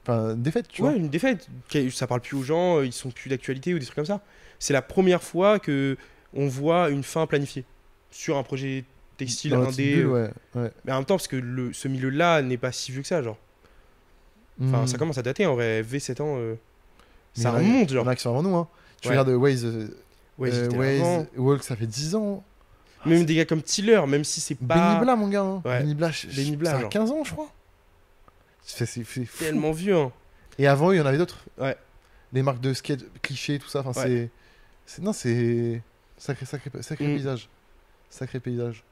enfin, une défaite, tu Ouais, vois. une défaite. Ça parle plus aux gens, ils sont plus d'actualité ou des trucs comme ça. C'est la première fois que on voit une fin planifiée sur un projet textile Dans la petite indé. bulle, ouais. Mais en même temps, parce que ce milieu-là n'est pas si vieux que ça, genre. Enfin, Hmm. ça commence à dater en vrai. V7 ans, Mais ça il y en a- remonte, Il y en genre. a qui sont avant nous, hein. Tu Ouais. regardes Waze, Ouais, j'étais avant. Walk, ça fait 10 ans. Même des gars comme Tiller, même si c'est Benny pas Bla, mon gars. Hein. Ouais. Benny Bla, Benny Bla, ça a genre. 15 ans, je crois. C'est fou. tellement vieux, hein. Et avant, il y en avait d'autres. Ouais. Les marques de skate, clichés, tout ça. Enfin, Ouais. non, c'est sacré Mm. paysage. Sacré paysage.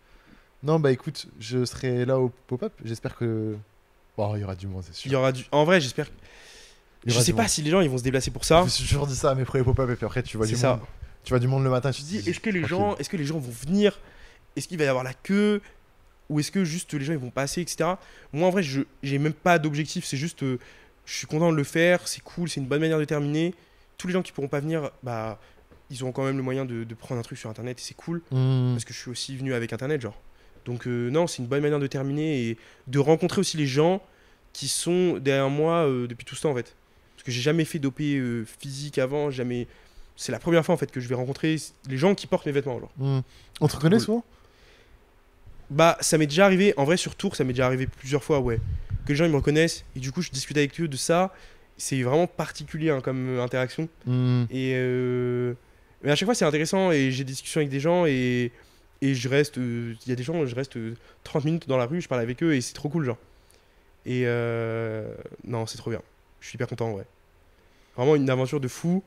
Non, bah écoute, je serai là au pop-up. J'espère que. Bon, il y aura du moins, c'est Il y sûr. aura du. En vrai, j'espère. Il y Je aura sais du pas monde. si les gens ils vont se déplacer pour Je ça. me suis toujours dit ça à mes premiers pop-up et puis après tu vois C'est du ça. monde. Tu vois du monde le matin, tu Je te dis, dis est-ce que les gens vont venir? Est-ce qu'il va y avoir la queue? Ou est-ce que juste les gens ils vont passer, etc. Moi en vrai, j'ai même pas d'objectif, c'est juste, je suis content de le faire, c'est cool, c'est une bonne manière de terminer. Tous les gens qui pourront pas venir, bah, ils auront quand même le moyen de prendre un truc sur internet et c'est cool, Hmm. parce que je suis aussi venu avec internet, genre. Donc non, c'est une bonne manière de terminer et de rencontrer aussi les gens qui sont derrière moi depuis tout ce temps en fait. Parce que j'ai jamais fait d'OP physique avant, jamais. C'est la première fois en fait que je vais rencontrer les gens qui portent mes vêtements, genre. Hmm. On te reconnaît Cool. souvent? Bah, ça m'est déjà arrivé, en vrai, sur Tours, ça m'est déjà arrivé plusieurs fois, ouais. Que les gens ils me reconnaissent, et du coup, je discute avec eux de ça. C'est vraiment particulier hein, comme interaction. Hmm. Mais à chaque fois, c'est intéressant, et j'ai des discussions avec des gens, et je reste. Il y a des gens, je reste 30 minutes dans la rue, je parle avec eux, et c'est trop cool, genre. Non, c'est trop bien. Je suis hyper content, en vrai. Vraiment une aventure de fou.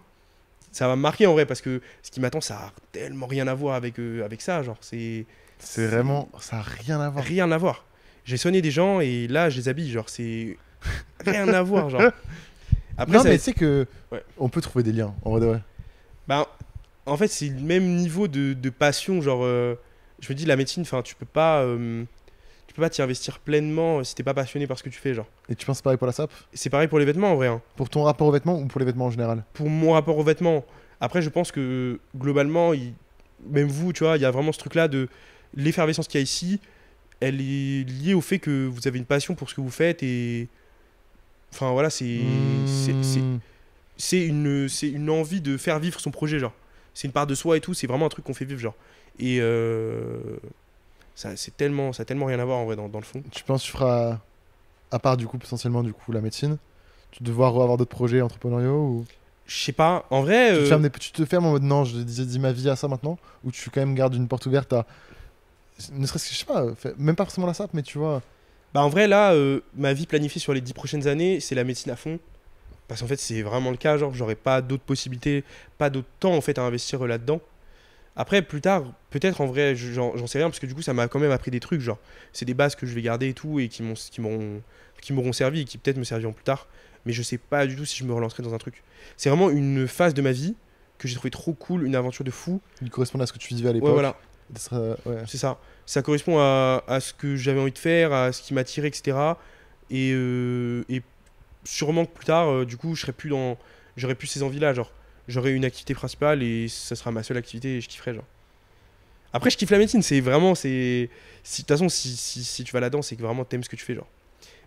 Ça va me marquer, en vrai, parce que ce qui m'attend, ça a tellement rien à voir avec ça, genre. C'est vraiment. Ça a rien à voir. Rien à voir. J'ai soigné des gens et là, je les habille. Genre, c'est rien à voir. Genre. Après, Non, ça- mais tu sais que. Ouais. On peut trouver des liens, en vrai de vrai. ben, en fait, c'est le même niveau de passion. Genre, je me dis, la médecine, enfin, tu peux pas t'y investir pleinement si t'es pas passionné par ce que tu fais. Genre, Et tu penses pareil pour la SAP? c'est pareil pour les vêtements en vrai. Hein. Pour ton rapport aux vêtements ou pour les vêtements en général? Pour mon rapport aux vêtements, après, je pense que globalement, même vous, tu vois, il y a vraiment ce truc-là de l'effervescence qu'il y a ici. Elle est liée au fait que vous avez une passion pour ce que vous faites et enfin voilà Hmm. c'est une envie de faire vivre son projet genre c'est une part de soi et tout c'est vraiment un truc qu'on fait vivre genre et ça a tellement rien à voir en vrai dans le fond. Tu penses que tu feras. À part du coup, potentiellement, du coup, la médecine, tu devoir avoir d'autres projets entrepreneuriaux ou. Je sais pas en vrai Tu te fermes en mode non, je dis ma vie à ça maintenant? Ou tu quand même gardes une porte ouverte à. Ne serait-ce que, je sais pas, même pas forcément la SAP, mais tu vois. bah en vrai là ma vie planifiée sur les 10 prochaines années c'est la médecine à fond parce qu'en fait c'est vraiment le cas genre j'aurais pas d'autres possibilités pas d'autre temps en fait à investir là-dedans. Après, plus tard, peut-être en vrai, j'en sais rien parce que du coup, ça m'a quand même appris des trucs. Genre, c'est des bases que je vais garder et tout et qui m'auront servi et qui peut-être me serviront plus tard. Mais je sais pas du tout si je me relancerai dans un truc. C'est vraiment une phase de ma vie que j'ai trouvé trop cool, une aventure de fou. Il correspond à ce que tu vivais à Ouais, l'époque. voilà, Ouais. c'est ça. Ça correspond à ce que j'avais envie de faire, à ce qui m'attirait, etc. Et sûrement que plus tard, du coup, j'aurais plus ces envies-là. Genre, j'aurais une activité principale et ça sera ma seule activité et je kifferais, genre. Après, je kiffe la médecine, c'est vraiment. De toute façon, si tu vas là-dedans, c'est que vraiment t'aimes ce que tu fais, genre.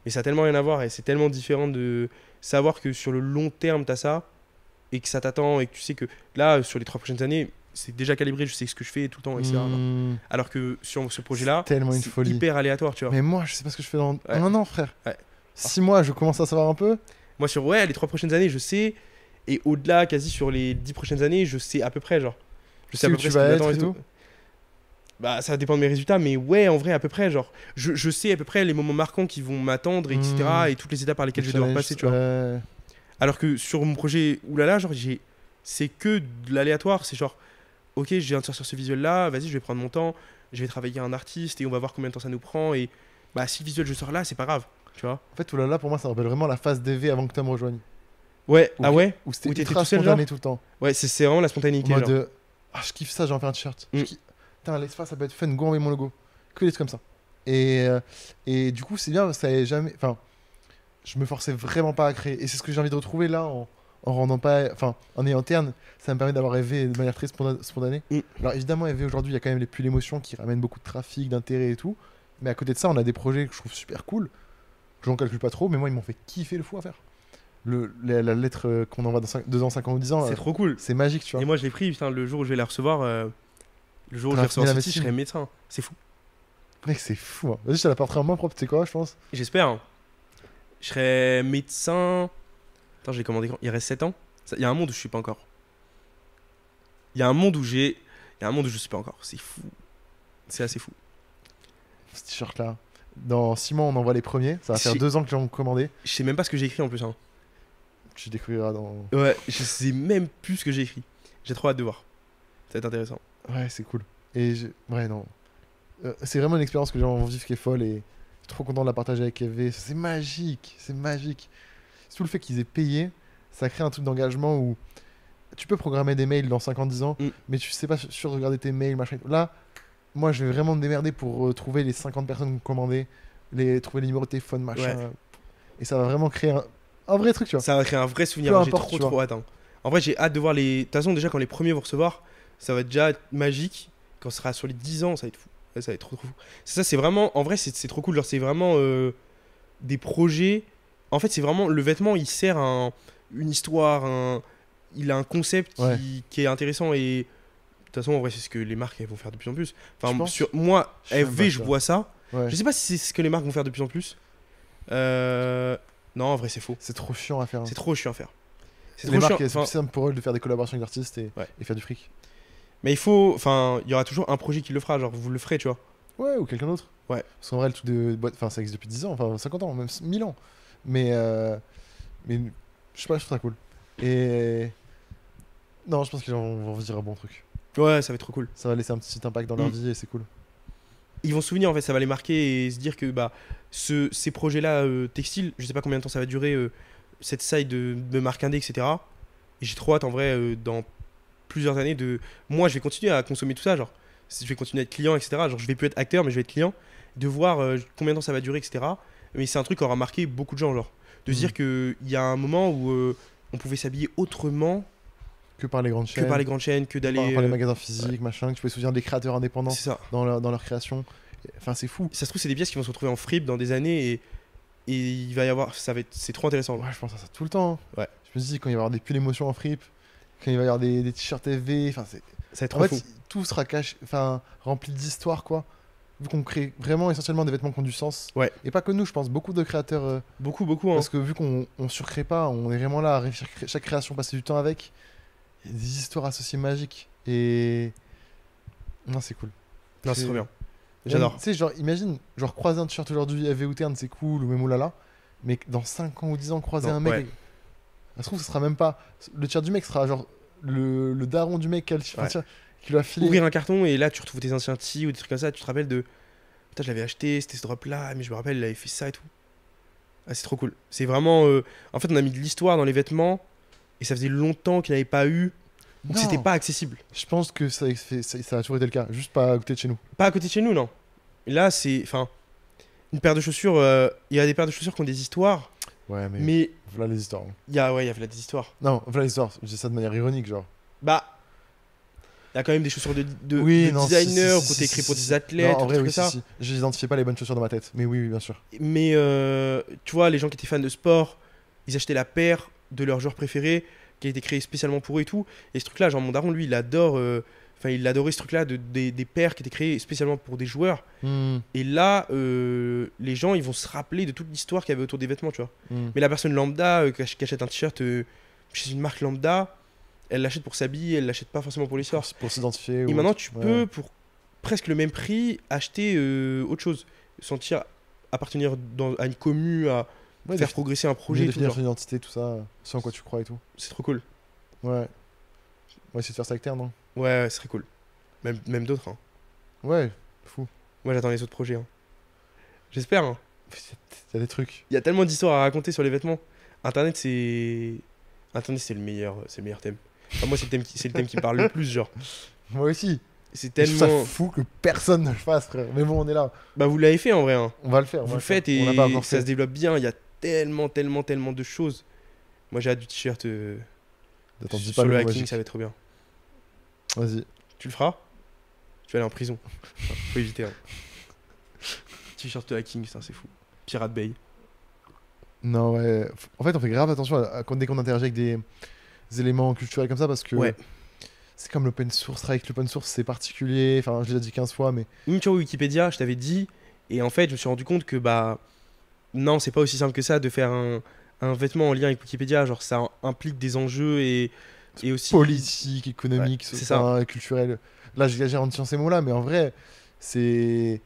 Mais ça a tellement rien à voir et c'est tellement différent de savoir que sur le long terme, t'as ça et que ça t'attend et que tu sais que là, sur les 3 prochaines années, c'est déjà calibré, je sais ce que je fais tout le temps, etc. genre. Hmm. Alors que sur ce projet-là, Tellement une c'est folie. hyper aléatoire, tu vois. Mais moi, je sais pas ce que je fais dans Ouais. un an, frère. Ouais. 6 mois, je commence à savoir un peu. Moi, sur ouais, les 3 prochaines années, je sais. Et au-delà, quasi sur les 10 prochaines années, je sais à peu près, genre. Je sais à où peu tu près ce vas qui m'attend être et tout. Bah, ça dépend de mes résultats, mais ouais, en vrai, à peu près, genre. Je sais à peu près les moments marquants qui vont m'attendre, etc. Et toutes les étapes par lesquelles je vais devoir Challenge, passer, tu vois. ouais. Alors que sur mon projet, oulala, genre, c'est que de l'aléatoire. C'est genre, ok, je viens de sortir ce visuel-là, vas-y, je vais prendre mon temps, je vais travailler un artiste et on va voir combien de temps ça nous prend. Et bah, si le visuel je sors là, c'est pas grave, tu vois. En fait, oulala, pour moi, ça rappelle vraiment la phase DV avant que tu me rejoignes. Ouais, Où- ah ouais Où c'était Où t'étais ultra tout seul, spontané genre tout le temps. Ouais, c'est vraiment la En spontanéité, mode. genre. Ah, je kiffe ça, j'ai envie un t-shirt. Mm. Putain, l'espace, ça peut être fun, go envoyer mon logo. Que des trucs comme ça. Et du coup, c'est bien, ça est jamais. Enfin, je me forçais vraiment pas à créer. Et c'est ce que j'ai envie de retrouver là en rendant pas. Enfin, en ayant interne, ça me permet d'avoir rêvé de manière très spontanée. Mm. Alors évidemment, rêver aujourd'hui, il y a quand même les plus l'émotion qui ramène beaucoup de trafic, d'intérêt et tout. Mais à côté de ça, on a des projets que je trouve super cool. Que j'en calcule pas trop, mais moi, ils m'ont fait kiffer le fou à faire. La lettre qu'on envoie dans 2 ans, 5 ans ou 10 ans, C'est trop cool. c'est magique, tu vois. Et moi, je l'ai pris, putain, le jour où je vais la recevoir, le jour où je T'as vais recevoir fini la ce titre, je médecine. serai médecin. C'est fou. Mec, c'est fou. Hein. Vas-y, je te la porterai en main propre, tu sais quoi, je pense. J'espère. Hein. Je serai médecin. Attends, j'ai commandé quand? Il reste 7 ans. Il y a un monde où je suis pas encore. Il y a un monde où j'ai. Il y a un monde où je suis pas encore. C'est fou. C'est assez fou. Ce t-shirt là. Dans 6 mois, on envoie les premiers. Ça va faire J'ai- 2 ans que j'ai commandé. Je sais même pas ce que j'ai écrit en plus. Hein. Tu découvriras dans. Ouais, je sais même plus ce que j'ai écrit. J'ai trop hâte de voir. Ça va être intéressant. Ouais, c'est cool. Ouais, non. C'est vraiment une expérience que j'ai envie de vivre qui est folle et je suis trop content de la partager avec EV. C'est magique, c'est magique. C'est tout le fait qu'ils aient payé ça crée un truc d'engagement où tu peux programmer des mails dans 5 ans, 10 ans, Mm. mais tu sais pas sûr de regarder tes mails, machin. Là, moi, je vais vraiment me démerder pour trouver les 50 personnes qui ont commandé, trouver les numéros de téléphone, machin. Ouais. Et ça va vraiment créer un vrai truc, tu vois. Ça va créer un vrai souvenir. Peu J'ai importe, trop tu vois. trop hâte, hein. En vrai, j'ai hâte de voir les. De toute façon, déjà, quand les premiers vont recevoir, ça va déjà être magique. Quand ce sera sur les 10 ans, ça va être fou. Ouais, ça va être trop trop fou. Ça, c'est vraiment. En vrai, c'est trop cool. Genre, c'est vraiment des projets. En fait, c'est vraiment. Le vêtement, il sert une histoire. Il a un concept Ouais. qui est intéressant. Et de toute façon, en vrai, c'est ce que les marques elles vont faire de plus en plus. Tu Enfin, penses moi, Je sais même pas, FV, tu je vois. vois ça. Ouais. Je sais pas si c'est ce que les marques vont faire de plus en plus. Non, en vrai, c'est faux. C'est trop chiant à faire. C'est trop chiant à faire. C'est Les trop marques, chiant. c'est Enfin, plus simple pour eux de faire des collaborations avec l'artiste Ouais. et faire du fric. mais il faut. Enfin, il y aura toujours un projet qui le fera. Genre, vous le ferez, tu vois. Ouais, ou quelqu'un d'autre. Ouais. Parce qu'en vrai, le truc de boîte, enfin, ça existe depuis 10 ans, enfin 50 ans, même 1000 ans. Mais je sais pas, je trouve ça cool. Et non, je pense qu'ils vont se dire un bon truc. Ouais, ça va être trop cool. Ça va laisser un petit impact dans leur Mm. vie et c'est cool. Ils vont se souvenir, en fait, ça va les marquer et se dire que bah, ces projets-là textiles, je sais pas combien de temps ça va durer, cette side de marque indé, etc. Et j'ai trop hâte, en vrai, dans plusieurs années, de. Moi, je vais continuer à consommer tout ça, genre. Je vais continuer à être client, etc. Genre, je vais plus être acteur, mais je vais être client. De voir combien de temps ça va durer, etc. Mais c'est un truc qui aura marqué beaucoup de gens, genre. De se Mm. dire qu'il y a un moment où on pouvait s'habiller autrement Que par les grandes que chaînes, par les grandes chaînes, que d'aller. par les magasins physiques, machin, que tu peux te souvenir des créateurs indépendants C'est ça. dans leur création. Enfin, c'est fou. Ça se trouve, c'est des pièces qui vont se retrouver en fripe dans des années et il va y avoir. C'est trop intéressant. Ouais, je pense à ça tout le temps. Ouais. Je me dis, quand il va y avoir des pulls émotions en fripe, quand il va y avoir des t-shirts FV, enfin, c'est. Ça va être En trop fait, fou. tout sera caché, enfin, rempli d'histoires, quoi. Vu qu'on crée vraiment essentiellement des vêtements qui ont du sens. Ouais. Et pas que nous, je pense, beaucoup de créateurs. Beaucoup, beaucoup. Hein. Parce que vu qu'on surcrée pas, on est vraiment là à réfléchir chaque création, passer du temps avec. Il y a des histoires associées magiques. Et. Non, c'est cool. Non, c'est c'est- trop bien. Même, J'adore. Tu sais, genre, imagine, genre, croiser un t-shirt aujourd'hui, FV ou Terne, c'est cool, ou même oulala. Mais que dans 5 ans ou 10 ans, croiser Non, un mec. ouais. Ça se trouve, ce sera même pas. Le t-shirt du mec sera genre le daron du mec qui a le t-shirt, Ouais. qui lui a filé. Ouvrir un carton et là, tu retrouves tes anciens tea ou des trucs comme ça. Tu te rappelles de. Putain, je l'avais acheté, c'était ce drop là, mais je me rappelle, il avait fait ça et tout. Ah, c'est trop cool. C'est vraiment. En fait, on a mis de l'histoire dans les vêtements et ça faisait longtemps qu'il n'avait pas eu. Donc, Non. c'était pas accessible. Je pense que ça a toujours été le cas, juste pas à côté de chez nous. Pas à côté de chez nous, non. Et là, c'est. Enfin. Une paire de chaussures. Il y a des paires de chaussures qui ont des histoires, Ouais, mais. mais Voilà les histoires. hein. il y a, ouais, il y a des histoires. Non, voilà les histoires. Je dis ça de manière ironique, genre. Bah. Il y a quand même des chaussures de non, designer, si, côté si, écrit pour si, des si. athlètes, Non, en des vrai, trucs oui, comme si, ça. si. J'identifiais pas les bonnes chaussures dans ma tête. Mais oui, oui, bien sûr. Mais tu vois, les gens qui étaient fans de sport, ils achetaient la paire de leur joueur préféré qui a été créé spécialement pour eux et tout. Et ce truc-là, genre mon daron, lui, il adore. Enfin, il adorait ce truc-là des paires qui étaient créées spécialement pour des joueurs. Hmm, Et là, les gens, ils vont se rappeler de toute l'histoire qu'il y avait autour des vêtements, tu vois. hmm. Mais la personne lambda qui achète un t-shirt chez une marque lambda, elle l'achète pour s'habiller, elle l'achète pas forcément pour l'histoire. Pour s'identifier. Et ou maintenant, autre. tu Ouais. peux, pour presque le même prix, acheter autre chose. Sentir appartenir à une commu, à Ouais, faire progresser un projet et tout. définir genre. ton identité, tout ça, ce en quoi tu crois et tout. C'est trop cool. Ouais. On va essayer de faire ça avec Terre, non? Ouais, ce serait cool. Même d'autres. Hein. Ouais, fou. Moi, j'attends les autres projets. Hein. J'espère. Hein. Il y a des trucs. Il y a tellement d'histoires à raconter sur les vêtements. Internet, c'est le meilleur thème. Enfin, moi, c'est le thème qui me parle le plus, genre. Moi aussi. C'est Je trouve ça tellement. fou que personne ne le fasse, frère. Mais bon, on est là. Bah, vous l'avez fait en vrai. Hein. On va le faire. on Vous va le faire. faites et On l'a pas encore ça fait. se développe bien. Il y a tellement de choses. Moi, j'ai hâte du t-shirt Attends, dis pas sur le le mot hacking, magique. ça va être trop bien. Vas-y. Tu le feras? Tu vas aller en prison. Enfin, faut éviter. Hein. T-shirt de hacking, ça c'est fou. Pirate Bay. Non, ouais. En fait, on fait grave attention dès qu'on interagit avec des éléments culturels comme ça parce que Ouais. c'est comme l'open source. Avec l'open source, c'est particulier. Enfin, je l'ai déjà dit 15 fois, mais Même tu vois Wikipédia, je t'avais dit, et en fait je me suis rendu compte que bah non, c'est pas aussi simple que ça de faire un vêtement en lien avec Wikipédia, genre ça implique des enjeux et aussi politique, économique, Ouais, c'est ça. enfin, culturel. Là, j'exagère en disant ces mots-là, mais en vrai, c'est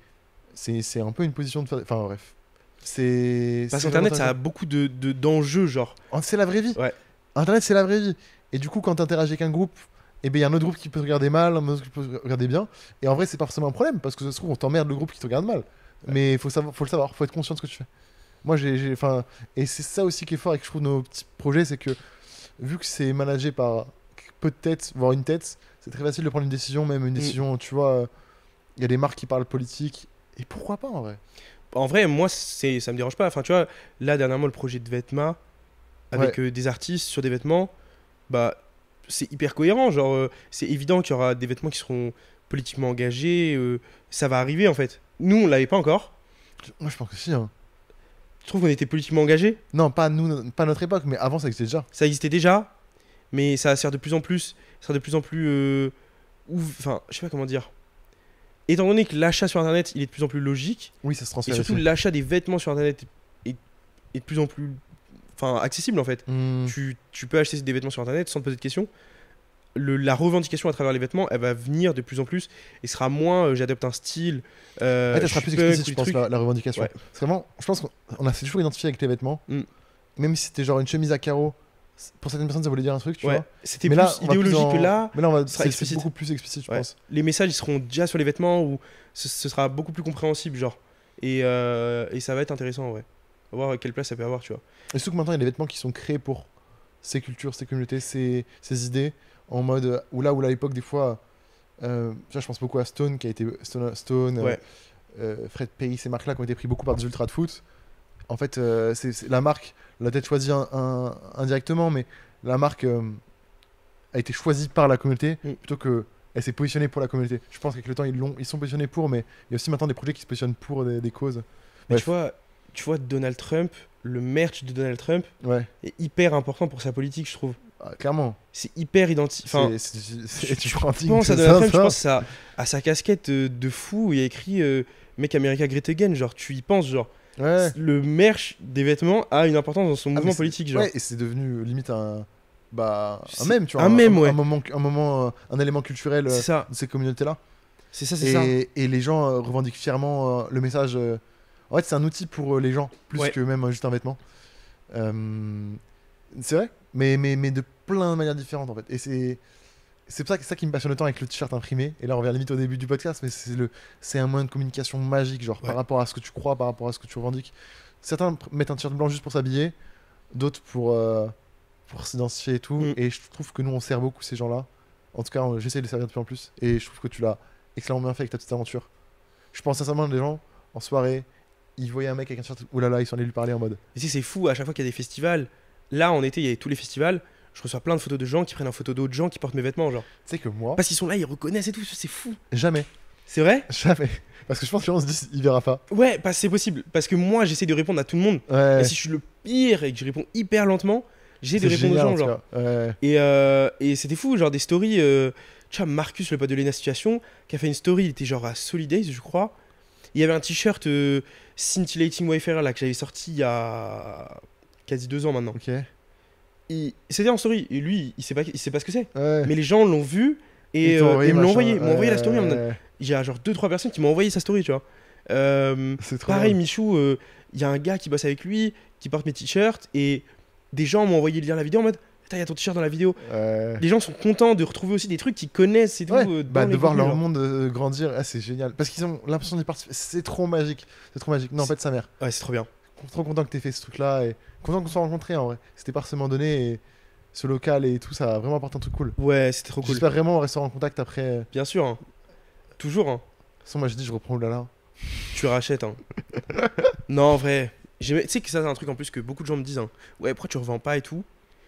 un peu une position de faire. Enfin, bref. parce c'est qu'Internet vraiment ça a beaucoup d'enjeux genre. intéressant. C'est la vraie vie. Ouais. Internet, c'est la vraie vie. Et du coup, quand tu interagis avec un groupe, eh ben, il y a un autre groupe qui peut te regarder mal, un autre qui peut te regarder bien. Et en vrai, c'est pas forcément un problème, parce que ça se trouve, on t'emmerde le groupe qui te regarde mal. Mais il faut le savoir, faut être conscient de ce que tu fais. Moi, enfin, et c'est ça aussi qui est fort avec, je trouve, nos petits projets, c'est que vu que c'est managé par peu de têtes, voire une tête, c'est très facile de prendre une décision, même une décision, tu vois, il y a des marques qui parlent politique, et pourquoi pas en vrai? En vrai, moi, ça me dérange pas. Enfin, tu vois, là, dernièrement, le projet de Vêtements avec Ouais, des artistes sur des vêtements, bah, c'est hyper cohérent. Genre, c'est évident qu'il y aura des vêtements qui seront politiquement engagés. Ça va arriver, en fait. Nous, on l'avait pas encore. moi je pense que si, hein. Je trouve qu'on était politiquement engagés. Non, pas nous, pas notre époque, mais avant ça existait déjà. Ça existait déjà, mais ça sert de plus en plus. Ça sert de plus en plus. Enfin, je sais pas comment dire. Étant donné que l'achat sur Internet, il est de plus en plus logique, Oui, ça se et transfère surtout ici. l'achat des vêtements sur Internet est de plus en plus accessible, en fait. Hmm. Tu peux acheter des vêtements sur Internet sans te poser de questions. La revendication à travers les vêtements, elle va venir de plus en plus et sera moins j'adopte un style, Ouais, ça je sera suis plus punk explicite, ou je des pense, trucs. la revendication. Ouais. C'est vraiment, je pense qu'on a s'est toujours identifié avec les vêtements, Mm. même si c'était genre une chemise à carreaux. Pour certaines personnes, ça voulait dire un truc, tu Ouais, vois. c'était Mais plus là, on va plus idéologique que là. Mais là, Ce sera c'est explicite. beaucoup plus explicite, je Ouais. pense. Les messages ils seront déjà sur les vêtements ou ce sera beaucoup plus compréhensible, genre. Et ça va être intéressant en vrai. On va voir quelle place ça peut avoir, tu vois. Et surtout que maintenant, il y a des vêtements qui sont créés pour ces cultures, ces communautés, ces idées, en mode où à l'époque, des fois, tu vois, je pense beaucoup à Stone, qui a été Stone, Ouais, Fred Perry, ces marques-là qui ont été pris beaucoup par des ultras de foot. En fait, la marque l'a peut-être choisi indirectement, mais la marque a été choisie par la communauté Mm. plutôt que elle s'est positionnée pour la communauté. Je pense qu'avec le temps, ils sont positionnés pour, mais il y a aussi maintenant des projets qui se positionnent pour des causes. mais Bref, tu vois Donald Trump, le merch de Donald Trump ouais, est hyper important pour sa politique, je trouve. clairement. C'est hyper identifié. Enfin, Tu prends un je thing pense à que Donald Trump, je ça. pense à sa casquette de fou où il y a écrit Make America Great Again, genre tu y penses, genre. Ouais. Le merch des vêtements a une importance dans son Ah, mouvement mais politique, genre. ouais, et c'est devenu limite un C'est mème, tu vois, un mème, ouais. un élément culturel C'est ça, de ces communautés-là. c'est ça, c'est ça. Et les gens revendiquent fièrement le message. En fait, c'est un outil pour les gens, plus Ouais. que même juste un vêtement. Euh, c'est vrai, mais de plein de manières différentes en fait. Et c'est ça qui me passionne autant avec le t-shirt imprimé. Et là, on revient limite au début du podcast, mais c'est un moyen de communication magique, genre Ouais. par rapport à ce que tu crois, par rapport à ce que tu revendiques. Certains mettent un t-shirt blanc juste pour s'habiller, d'autres pour s'identifier et tout. Mm. Et je trouve que nous, on sert beaucoup ces gens-là. En tout cas, j'essaie de les servir de plus en plus. Et je trouve que tu l'as extrêmement bien fait avec ta petite aventure. Je pense sincèrement des gens en soirée, ils voyaient un mec avec un t-shirt, oulala, ils sont allés lui parler en mode. Et tu sais, c'est fou, à chaque fois qu'il y a des festivals, là en été, il y avait tous les festivals, je reçois plein de photos de gens qui prennent en photo d'autres gens qui portent mes vêtements, genre. Tu sais que moi, Parce qu'ils sont là, ils reconnaissent et tout, c'est fou. jamais, C'est vrai? jamais. Parce que je pense que les gens se disent, il verra pas. Ouais, c'est possible. Parce que moi, j'essaie de répondre à tout le monde. Ouais. Et si je suis le pire et que je réponds hyper lentement, j'essaie de C'est répondre aux génial, gens, en tout genre. cas. Ouais. Et c'était fou, genre des stories. Tu vois, Marcus, le pote de Lena Situation, qui a fait une story, il était genre à Solidays, je crois. Il y avait un t-shirt Scintillating Wayfarer là, que j'avais sorti il y a quasi 2 ans maintenant. Ok. C'était en story, et lui, il sait pas ce que c'est. Ouais. Mais les gens l'ont vu et Ils t'ont envoyé, ils me l'ont machin. envoyé. Ils m'ont envoyé la story. Ouais. Il y a genre 2-3 personnes qui m'ont envoyé sa story, tu vois. C'est trop Pareil, bien. Michou, il y a un gars qui bosse avec lui, qui porte mes t-shirts, et des gens m'ont envoyé lire la vidéo en mode putain, il y a ton t-shirt dans la vidéo. Ouais. Les gens sont contents de retrouver aussi des trucs qu'ils connaissent et tout. Ouais, dans bah, les de voir contenus, leur genre. monde grandir, ah, c'est génial. Parce qu'ils ont l'impression d'y participer. C'est trop magique. C'est trop magique. Non, en fait, sa mère. Ouais, c'est trop bien. Trop content que t'aies fait ce truc-là. Et content qu'on se soit rencontrés en vrai. C'était pas forcément donné. Et ce local et tout, ça a vraiment apporté un truc cool. Ouais, c'était trop cool. J'espère vraiment rester en contact après. De toute Bien sûr, hein. Toujours, hein. façon, moi, je dis, je reprends Oulala. Tu rachètes, hein. Non, en vrai. Tu sais que ça, c'est un truc en plus que beaucoup de gens me disent, hein. Ouais, pourquoi tu revends pas et tout.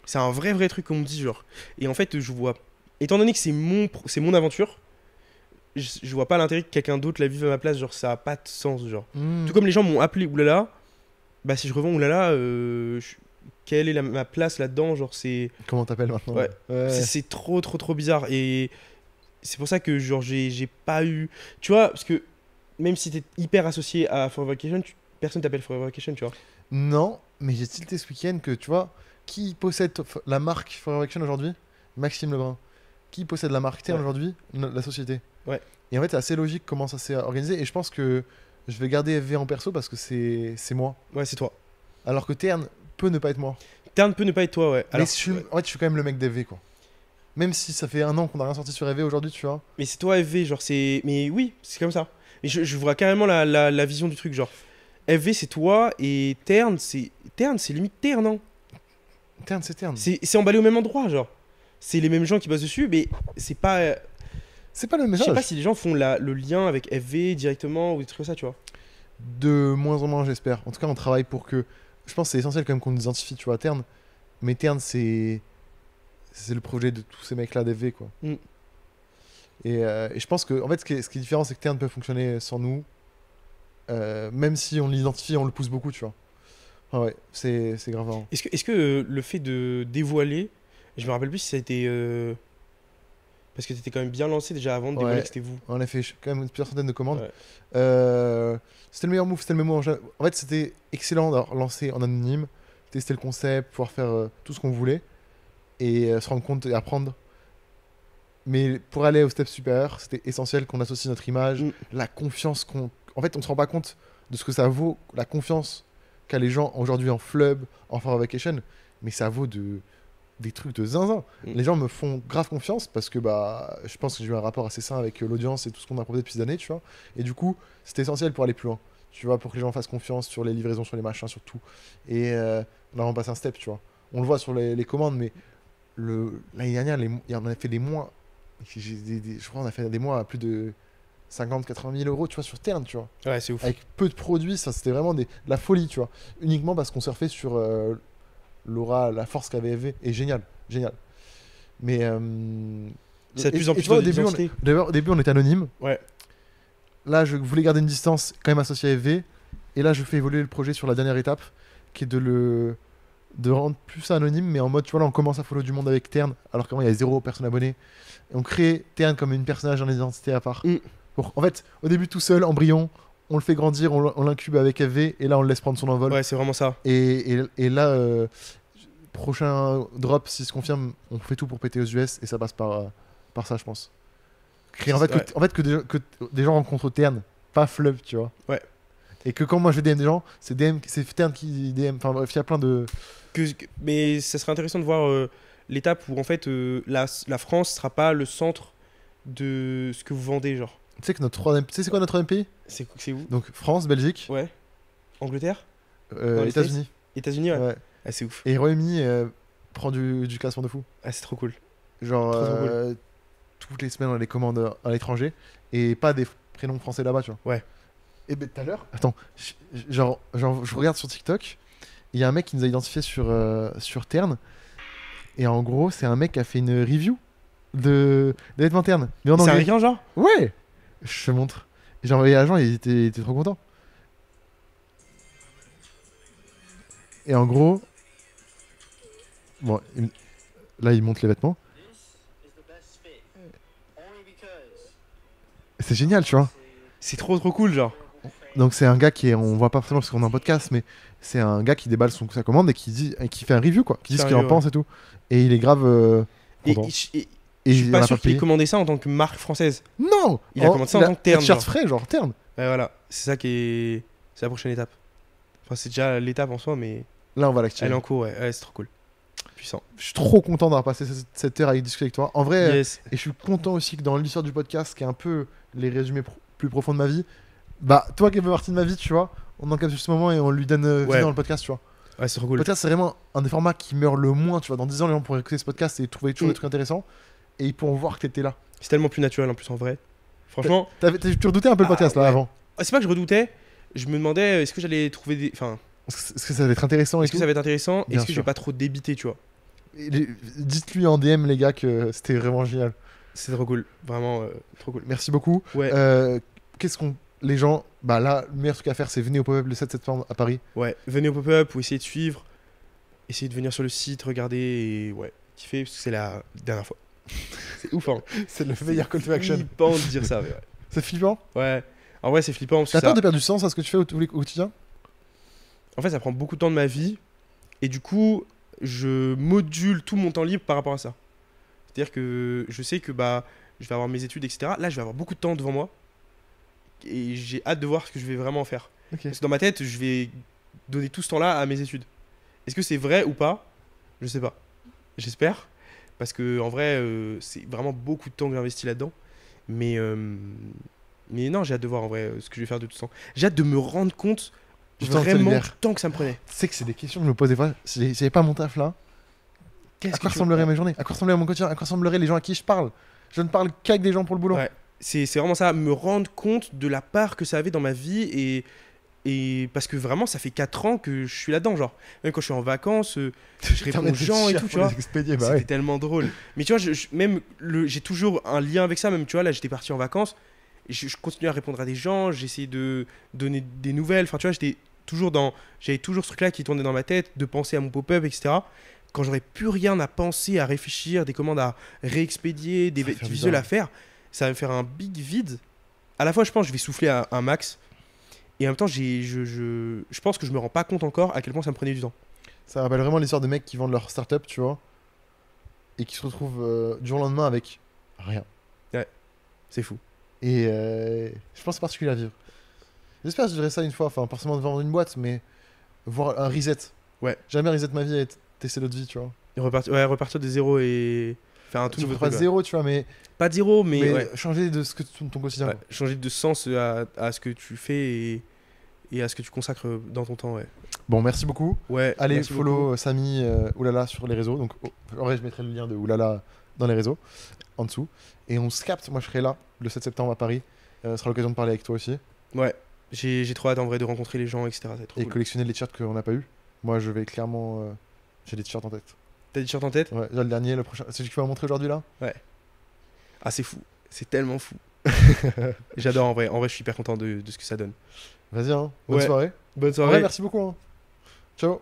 C'est un vrai truc qu'on me dit, genre. Et en fait, je vois. Étant donné que c'est mon aventure, je vois pas l'intérêt que quelqu'un d'autre la vive à ma place, genre, ça a pas de sens, genre. Tout comme les gens m'ont appelé Oulala, bah si je revends Oulala, quelle est ma place là-dedans, genre, c'est. Comment t'appelles maintenant? Ouais. Ouais. C'est trop bizarre. Et c'est pour ça que, genre, j'ai pas eu. Tu vois, parce que même si t'es hyper associé à Forever Vacation, personne t'appelle Forever Vacation, tu vois. Non, mais j'ai tilté ce week-end que tu vois, qui possède la marque Forever Action aujourd'hui? Maxime Lebrun. Qui possède la marque Terne Ouais. aujourd'hui? La société. Ouais. Et en fait, c'est assez logique comment ça s'est organisé. Et je pense que je vais garder FV en perso parce que c'est moi. Ouais, c'est toi. Alors que Terne peut ne pas être moi. Terne peut ne pas être toi, ouais. Mais Alors, je suis, ouais. en fait, je suis quand même le mec d'FV, quoi. Même si ça fait 1 an qu'on n'a rien sorti sur FV aujourd'hui, tu vois. Mais c'est toi FV, genre c'est. Mais oui, c'est comme ça. Mais je vois carrément la vision du truc, genre. FV c'est toi et Terne c'est limite Terne, non? Terne, c'est Terne. C'est emballé au même endroit, genre. C'est les mêmes gens qui bossent dessus, mais c'est pas. C'est pas le Je message. sais pas si les gens font le lien avec FV directement ou des trucs comme ça, tu vois. De moins en moins, j'espère. En tout cas, on travaille pour que. Je pense que c'est essentiel quand même qu'on nous identifie, tu vois, Terne. Mais Terne, c'est le projet de tous ces mecs-là d'FV, quoi. Mm. Et je pense que, en fait, ce qui est différent, c'est que Terne peut fonctionner sans nous. Même si on l'identifie, on le pousse beaucoup, tu vois. Ah ouais, c'est grave marrant. Est-ce que le fait de dévoiler, je me rappelle plus si ça a été. Parce que t'étais quand même bien lancé déjà avant de dévoiler Ouais. que c'était vous. On a fait quand même plusieurs centaines de commandes. Ouais. C'était le meilleur move, c'était le moment. En fait, c'était excellent d'avoir lancé en anonyme, tester le concept, pouvoir faire tout ce qu'on voulait et se rendre compte et apprendre. Mais pour aller au step supérieur, c'était essentiel qu'on associe notre image, Mm. la confiance qu'on. En fait, on se rend pas compte de ce que ça vaut, la confiance qu'a les gens aujourd'hui en Flub, en For Vacation, mais ça vaut des trucs de zinzin. Mm. Les gens me font grave confiance parce que bah, je pense que j'ai eu un rapport assez sain avec l'audience et tout ce qu'on a proposé depuis ces années, tu vois. Et du coup, c'était essentiel pour aller plus loin, tu vois, pour que les gens fassent confiance sur les livraisons, sur les machins, sur tout. Et là, on passe un step, tu vois. On le voit sur les commandes, mais l'année dernière, on en a fait des mois. Je crois qu'on a fait des mois à plus de 50-80 000 euros, tu vois, sur Terne, tu vois. Ouais, c'est ouf. Avec peu de produits, ça c'était vraiment de la folie, tu vois. Uniquement parce qu'on surfait sur l'aura, la force qu'avait EV. Et génial, génial. Mais. C'est de et- plus en et plus tu vois, d'identité. au début, on était anonyme. Ouais. Là, je voulais garder une distance quand même associée à EV. Et là, je fais évoluer le projet sur la dernière étape, qui est de rendre plus ça anonyme, mais en mode, tu vois, là, on commence à follow du monde avec Terne, alors qu'avant, il y avait 0 personnes abonnées. Et on crée Terne comme une personnage en identité à part. Mm. En fait, au début, tout seul, embryon, on le fait grandir, on l'incube avec FV, et là, on le laisse prendre son envol. Ouais, c'est vraiment ça. Et là, prochain drop, si se confirme, on fait tout pour péter aux US, et ça passe par ça, je pense. Créer, en fait, Ouais. que des gens rencontrent Terne, pas Flub, tu vois. Ouais. Et que quand moi je vais DM des gens, c'est Terne qui DM. Enfin bref, il y a plein de. Mais ça serait intéressant de voir l'étape où en fait la France sera pas le centre de ce que vous vendez, genre. Tu sais que notre troisième. Tu sais c'est quoi notre troisième pays? C'est où? Donc France, Belgique, Ouais. Angleterre? Dans les États-Unis. États-Unis, ouais. Ouais. Ah, c'est ouf. Et Royaume-Uni prend du classement de fou. Ah, c'est trop cool. Genre, Trop cool. toutes les semaines, on a des commandes à l'étranger et pas des prénoms français là-bas, tu vois. Ouais. Et ben tout à l'heure, attends, je regarde sur TikTok, il y a un mec qui nous a identifié sur Terne, et en gros, c'est un mec qui a fait une review des vêtements Terne. Mais en C'est anglais. américain, genre? Ouais! Je te montre. J'ai envoyé à Jean, il était trop content. Et en gros, bon, là, il montre les vêtements. C'est génial, tu vois. C'est trop cool, genre. Donc c'est un gars on voit pas forcément parce qu'on est en podcast, mais c'est un gars qui déballe sa commande et qui fait un review, quoi, qui dit Fait ce un qu'il en review, pense et tout. Et il est grave Et, content. et- Et je suis il pas en a sûr qu'il ait payé. commandé ça en tant que marque française. Non, Il a commandé ça en tant que Terne, T-shirt genre. frais, genre Terne. Ouais, voilà. C'est ça qui est. C'est la prochaine étape. Enfin, c'est déjà l'étape en soi, mais Là, on va elle l'activer. est en cours, ouais. Ouais, c'est trop cool. Puissant. Je suis trop content d'avoir passé cette heure à discuter avec toi. En vrai, Yes. et je suis content aussi que dans l'histoire du podcast, qui est un peu les résumés plus profonds de ma vie, bah toi qui fais partie de ma vie, tu vois, on encapsule ce moment et on lui donne vie Ouais. dans le podcast, tu vois. Ouais, c'est trop Le cool. podcast, c'est vraiment un des formats qui meurt le moins, tu vois. Dans 10 ans, les gens pourraient écouter ce podcast et trouver toujours des trucs intéressants. Et ils pourront voir que t'étais là. C'est tellement plus naturel en plus en vrai. Franchement, Tu redoutais un peu le podcast là ouais. avant. c'est pas que je redoutais. Je me demandais est-ce que j'allais trouver des. Enfin, Est-ce que ça va être intéressant et est-ce que tout ça va être intéressant? Bien Est-ce que je sûr. vais pas trop débiter, tu vois? Et dites-lui en DM, les gars, que c'était vraiment génial. C'est trop cool. Vraiment trop cool. Merci beaucoup. Ouais. Les gens, bah là, le meilleur truc à faire, c'est venez au pop-up le 7 septembre à Paris. Ouais. Venez au pop-up ou essayez de suivre. Essayez de venir sur le site, regarder et ouais. Kiffer parce que c'est la dernière fois. C'est ouf, hein. C'est le meilleur call to action. Flippant de dire ça, mais ouais. C'est flippant. Ouais. En vrai, c'est flippant parce que T'as ça. peur de perdre du sens à ce que tu fais au quotidien? En fait, ça prend beaucoup de temps de ma vie. Et du coup, je module tout mon temps libre par rapport à ça. C'est-à-dire que je sais que bah, je vais avoir mes études, etc. Là, je vais avoir beaucoup de temps devant moi. Et j'ai hâte de voir ce que je vais vraiment en faire. Ok. Parce que dans ma tête, je vais donner tout ce temps-là à mes études. Est-ce que c'est vrai ou pas? Je sais pas. J'espère. Parce que en vrai, c'est vraiment beaucoup de temps que j'investis là-dedans. Mais non, j'ai hâte de voir en vrai ce que je vais faire de tout ce temps. J'ai hâte de me rendre compte Du temps que ça vraiment libère. du temps que ça me prenait. Tu sais que c'est des questions que je me pose des fois. Si j'avais pas mon taf là, qu'est-ce À que quoi tu ressemblerait ma journée? À quoi ressemblerait mon quotidien? À quoi ressembleraient les gens à qui je parle? Je ne parle qu'avec des gens pour le boulot. Ouais, c'est vraiment ça, me rendre compte de la part que ça avait dans ma vie et parce que vraiment, ça fait 4 ans que je suis là-dedans, genre. Même quand je suis en vacances, je réponds aux gens et tout, tu vois. Expédier, bah C'était ouais. tellement drôle. Mais tu vois, même j'ai toujours un lien avec ça, même tu vois, là j'étais parti en vacances, et je continuais à répondre à des gens, j'essayais de donner des nouvelles, enfin tu vois, j'avais toujours ce truc-là qui tournait dans ma tête, de penser à mon pop-up, etc. Quand j'aurais plus rien à penser, à réfléchir, des commandes à réexpédier, Ça va des faire visuels bizarre. à faire, ça va me faire un big vide. À la fois, je pense que je vais souffler à un max, et en même temps, je pense que je me rends pas compte encore à quel point ça me prenait du temps. Ça rappelle vraiment l'histoire de mecs qui vendent leur startup, tu vois, et qui se retrouvent du jour au lendemain avec rien. Ouais, c'est fou. Et je pense que c'est particulier à vivre. J'espère que je dirais ça une fois, enfin, pas forcément de vendre une boîte, mais voir un reset. Ouais. Jamais reset ma vie et tester l'autre vie, tu vois. Et repartir de zéro et faire un tout Tu nouveau peux pas truc. de Ouais. zéro, tu vois, mais, Pas de zéro, mais ouais. changer de ce que ton quotidien. Ouais, Quoi. changer de sens à ce que tu fais et à ce que tu consacres dans ton temps, ouais. Bon, merci beaucoup. Ouais, Allez, merci beaucoup. follow Samy Oulala sur les réseaux. Donc, en vrai, je mettrai le lien de Oulala dans les réseaux, en dessous. Et on se capte. Moi, je serai là le 7 septembre à Paris. Ce sera l'occasion de parler avec toi aussi. Ouais, j'ai trop hâte en vrai de rencontrer les gens, etc. Ça va être trop Et cool. collectionner les t-shirts qu'on n'a pas eu. Moi, je vais clairement. J'ai des t-shirts en tête. T'as des t-shirts en tête? Ouais, déjà le dernier, le prochain. C'est celui que tu vas montrer aujourd'hui là. Ah, c'est fou. C'est tellement fou. J'adore en vrai. En vrai, je suis hyper content de ce que ça donne. Vas-y, hein. Bonne Ouais. soirée. Bonne En vrai, soirée. merci beaucoup. Hein. Ciao.